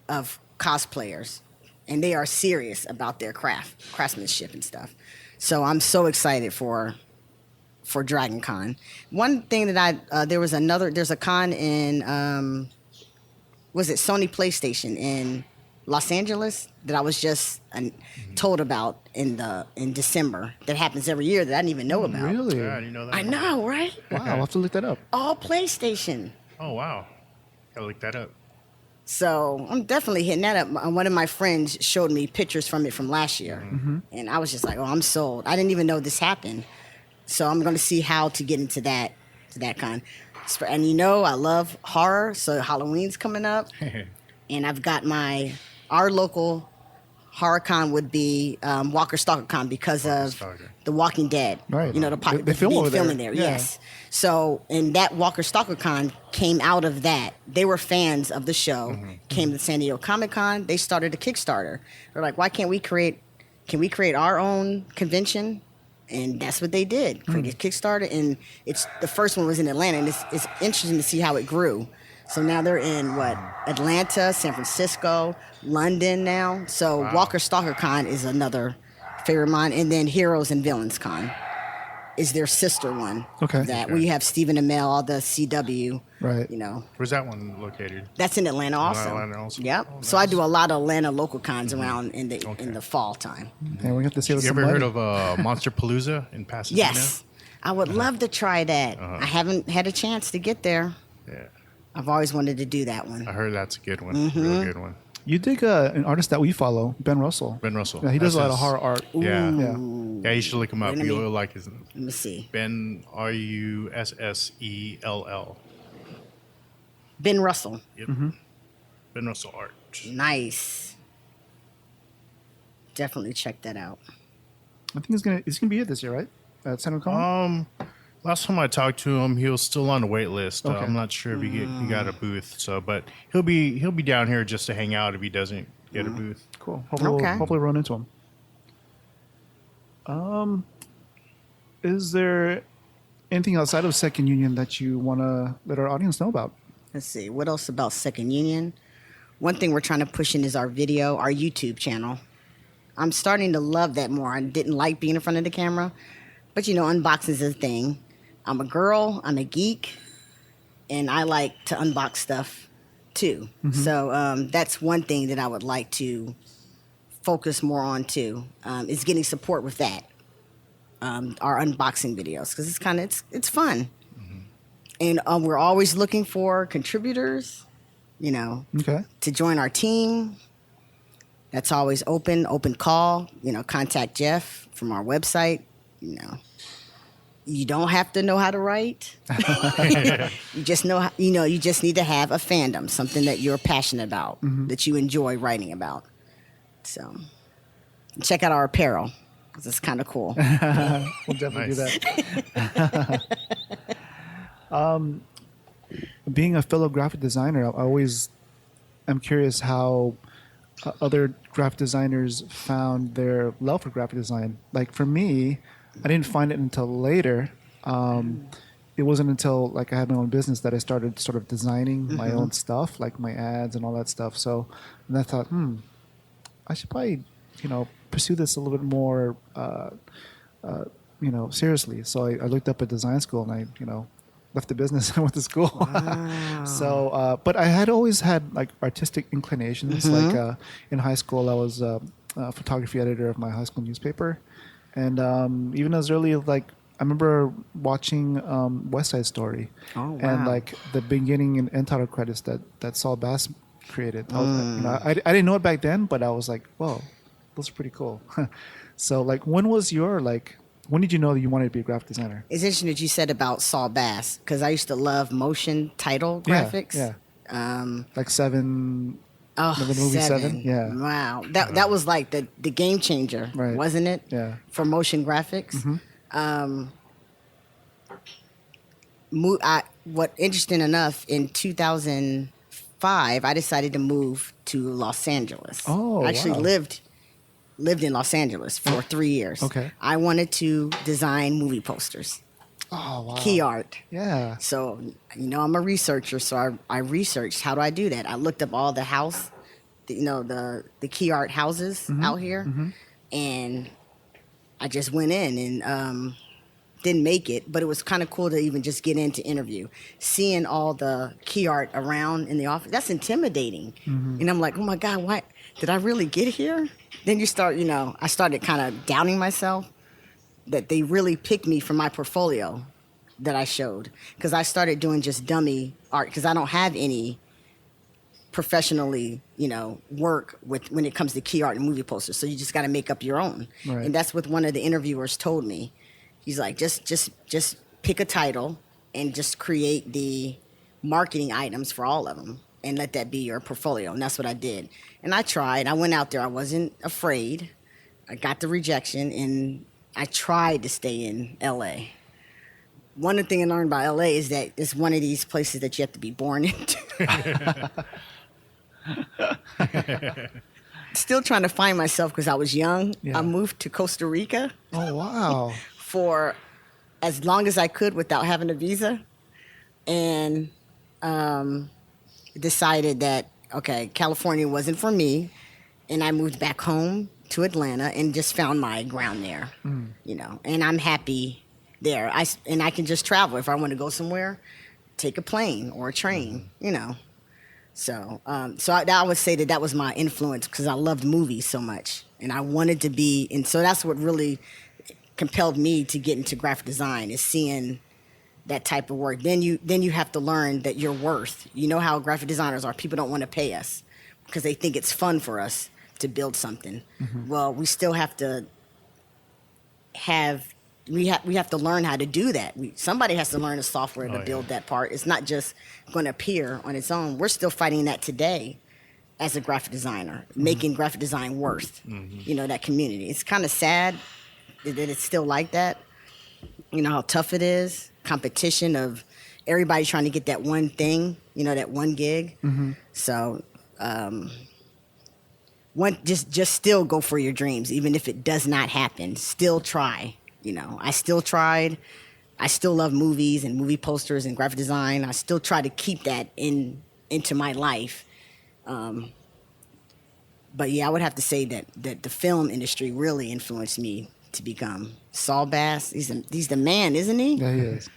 of cosplayers, and they are serious about their craftsmanship and stuff. So I'm so excited for Dragon Con. One thing that there's a con in was it Sony PlayStation in Los Angeles that I was just told about in December. That happens every year that I didn't even know about.
Really?
Yeah, I didn't know that.
I know, right?
Wow, I'll have to look that up.
All PlayStation.
Oh, wow. Gotta look that up.
So I'm definitely hitting that up. One of my friends showed me pictures from it from last year, and I was just like, "Oh, I'm sold." I didn't even know this happened, so I'm going to see how to get into that con. And you know, I love horror, so Halloween's coming up, and I've got our local horror con would be Walker Stalker Con because of The Walking Dead.
Right.
You know,
they film over there.
filming there.
Yeah.
Yes. So, and that Walker Stalker Con came out of that. They were fans of the show, came to San Diego Comic-Con. They started a Kickstarter. They're like, why can't we create our own convention? And that's what they did. Created a Kickstarter, and the first one was in Atlanta, and it's interesting to see how it grew. So now they're in Atlanta, San Francisco, London now. So Walker Stalker Con is another favorite of mine, and then Heroes and Villains Con is their sister one.
Okay.
Where you have Stephen Amell, all the CW.
Right.
You know.
Where's that one located?
That's in Atlanta also.
Atlanta also.
Yep.
Oh,
So I
nice.
do a lot of Atlanta local cons around in the fall time.
And we have to save us
You
some
ever
money.
heard of Monster Palooza in Pasadena?
Yes. I would love to try that. I haven't had a chance to get there.
Yeah.
I've always wanted to do that one.
I heard that's a good one. Real good one.
You dig an artist that we follow, Ben Russell.
Ben Russell.
Yeah, he does a lot
That's
of horror art.
Yeah.
Yeah.
Yeah, you should look him up.
Wait a minute.
You'll like his
Let me see.
Ben Russell.
Ben Russell.
Yep. Ben Russell art.
Nice. Definitely check that out.
I think he's gonna be here this year, right? At San Diego Comic?
Last time I talked to him, he was still on the wait list.
Okay.
I'm not sure if he got a booth. So, but he'll be down here just to hang out if he doesn't get a booth.
Cool. Hopefully,
Okay.
hopefully we'll run into him. Is there anything outside of Second Union that you want to let our audience know about?
Let's see. What else about Second Union? One thing we're trying to push in is our YouTube channel. I'm starting to love that more. I didn't like being in front of the camera, but unboxing is a thing. I'm a girl, I'm a geek, and I like to unbox stuff too. So that's one thing that I would like to focus more on too, is getting support with that. Our unboxing videos, because it's fun. And we're always looking for contributors,
Okay.
to join our team. That's always open call. Contact Jeff from our website. You don't have to know how to write. You just you just need to have a fandom, something that you're passionate about, that you enjoy writing about. So check out our apparel, because it's kind of cool.
We'll definitely do that. Being a fellow graphic designer, I always am curious how other graphic designers found their love for graphic design. Like for me, I didn't find it until later. It wasn't until like I had my own business that I started sort of designing my own stuff, like my ads and all that stuff. So, and I thought, I should probably, pursue this a little bit more, seriously. So I looked up at design school, and I, left the business and went to school.
Wow.
So, but I had always had like artistic inclinations. Like in high school, I was a photography editor of my high school newspaper. And even as early as like, I remember watching West Side Story.
Oh, wow.
And like the beginning and end title credits that Saul Bass created. I didn't know it back then, but I was like, whoa, those are pretty cool. So like, when did you know that you wanted to be a graphic designer?
It's interesting that you said about Saul Bass, because I used to love motion title graphics.
Yeah. Like Seven.
Oh,
the movie Seven? Yeah.
Wow. That was like the game changer,
Right.
wasn't it?
Yeah.
For motion graphics. What interesting enough, in 2005, I decided to move to Los Angeles.
Oh,
I actually
wow.
lived in Los Angeles for 3 years.
Okay.
I wanted to design movie posters,
Oh, wow.
key art.
Yeah.
So, I'm a researcher, so I researched how do I do that. I looked up all the the key art houses out here, and I just went in and didn't make it, but it was kind of cool to even just get in to interview. Seeing all the key art around in the office, that's intimidating. And I'm like, oh my God, what? Did I really get here? Then you start, I started kind of doubting myself that they really picked me for my portfolio that I showed. Because I started doing just dummy art, because I don't have any professionally, work with when it comes to key art and movie posters. So you just got to make up your own.
Right.
And that's what one of the interviewers told me. He's like, just pick a title and just create the marketing items for all of them and let that be your portfolio. And that's what I did. And I tried. I went out there. I wasn't afraid. I got the rejection, and I tried to stay in L.A. One of the things I learned about L.A. is that it's one of these places that you have to be born into. Still trying to find myself because I was young.
Yeah.
I moved to Costa Rica
Oh, wow.
for as long as I could without having a visa, and decided that, okay, California wasn't for me, and I moved back home to Atlanta and just found my ground there, and I'm happy there. I can just travel if I want to go somewhere, take a plane or a train, So, I would say that was my influence, because I loved movies so much, and I wanted to be, and so that's what really compelled me to get into graphic design, is seeing that type of work. Then you have to learn that you're worth. You know how graphic designers are. People don't want to pay us because they think it's fun for us to build something. Well, we still have to we have to learn how to do that. Somebody has to learn the software to build that part. It's not just going to appear on its own. We're still fighting that today as a graphic designer, making graphic design worth, that community. It's kind of sad that it's still like that. You know how tough it is, competition of everybody trying to get that one thing, that one gig. So just still go for your dreams, even if it does not happen. Still try. I still tried. I still love movies and movie posters and graphic design. I still try to keep that into my life. But yeah, I would have to say that the film industry really influenced me to become Saul Bass. He's the man, isn't he?
Yeah, he is.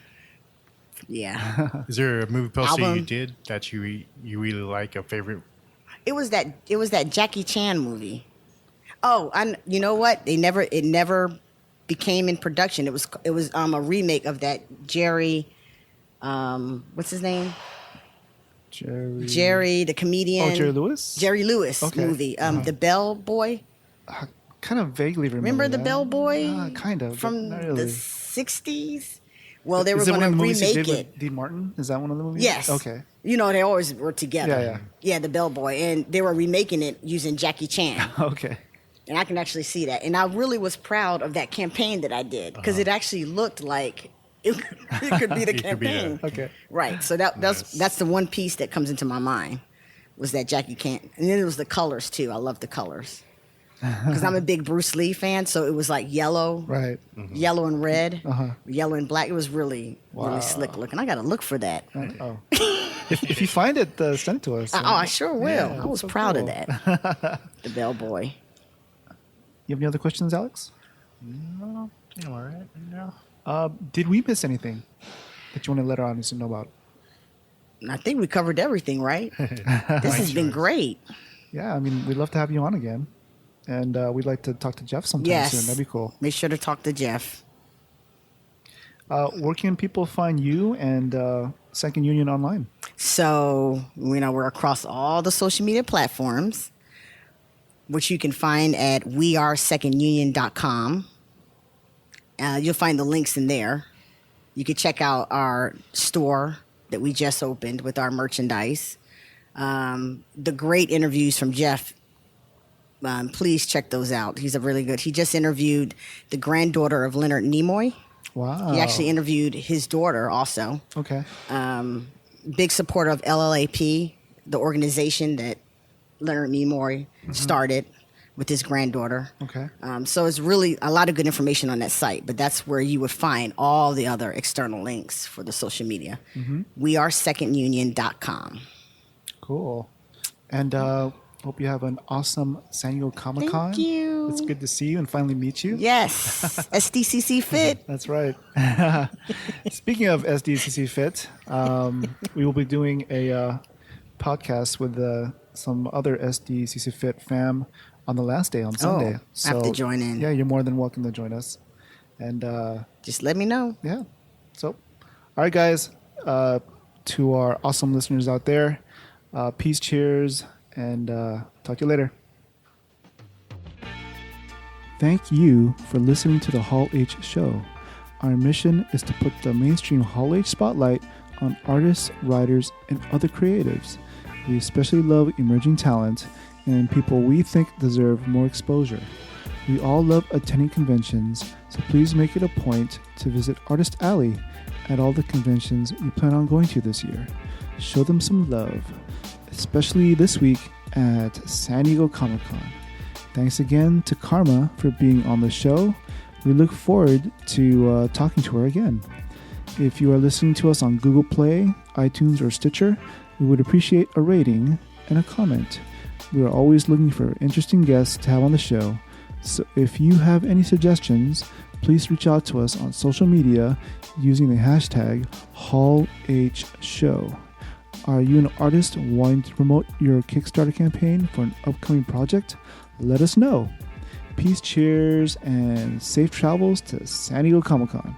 Yeah.
Is there a movie poster
Album.
you did that you really like, a favorite?
It was that Jackie Chan movie. Oh, you know what? It never became in production. It was a remake of that Jerry, what's his name? Jerry, the comedian.
Oh, Jerry Lewis?
Jerry Lewis movie. The Bell Boy.
Kind of vaguely
Remember the
that.
Bell Boy?
Kind of.
From
not really.
the 60s? Well, they were
Is it
going
one
to
of the movies he
remake
did
it.
with Dean Martin? Is that one of the movies?
Yes.
Okay.
You know, they always were together.
Yeah.
Yeah, the Bell Boy. And they were remaking it using Jackie Chan.
Okay.
And I can actually see that. And I really was proud of that campaign that I did because it actually looked like it could be the campaign.
Okay.
Right. So that's the one piece that comes into my mind was that Jackie Chan. And then it was the colors, too. I love the colors. Because I'm a big Bruce Lee fan, so it was like yellow,
Right.
yellow and red,
Uh-huh.
yellow and black. It was really slick looking. I got to look for that.
Oh. if you find it, send it to us.
I sure will.
Yeah,
I was
so
proud
cool.
of that. The Bell Boy.
You have any other questions, Alex?
No, I'm all right now.
Did we miss anything that you want to let our audience know about?
I think we covered everything, right? This has been great.
Yeah, I mean, we'd love to have you on again. And we'd like to talk to Jeff sometime
Yes.
soon. That'd be cool.
Make sure to talk to Jeff.
Where can people find you and Second Union online?
So, we're across all the social media platforms, which you can find at wearesecondunion.com. You'll find the links in there. You can check out our store that we just opened with our merchandise. The great interviews from Jeff. Please check those out. He's a really good. He just interviewed the granddaughter of Leonard Nimoy.
Wow.
He actually interviewed his daughter also.
Okay.
Big supporter of LLAP, the organization that Leonard Nimoy started with his granddaughter.
Okay.
So it's really a lot of good information on that site, but that's where you would find all the other external links for the social media. wearesecondunion.com.
Cool. And hope you have an awesome San Diego Comic-Con.
Thank you.
It's good to see you and finally meet you.
Yes. SDCC Fit.
That's right. Speaking of SDCC Fit, we will be doing a podcast with some other SDCC Fit fam on the last day on Sunday.
I have to join in.
Yeah, you're more than welcome to join us. And
Just let me know.
yeah. So, all right, guys. To our awesome listeners out there, peace, cheers, and talk to you later. Thank you for listening to the Hall H Show. Our mission is to put the mainstream Hall H spotlight on artists, writers, and other creatives. We especially love emerging talent and people we think deserve more exposure. We all love attending conventions, so please make it a point to visit Artist Alley at all the conventions you plan on going to this year. Show them some love, especially this week at San Diego Comic-Con. Thanks again to Karma for being on the show. We look forward to talking to her again. If you are listening to us on Google Play, iTunes, or Stitcher, we would appreciate a rating and a comment. We are always looking for interesting guests to have on the show. So if you have any suggestions, please reach out to us on social media using the hashtag HallHShow. Are you an artist wanting to promote your Kickstarter campaign for an upcoming project? Let us know. Peace, cheers, and safe travels to San Diego Comic-Con.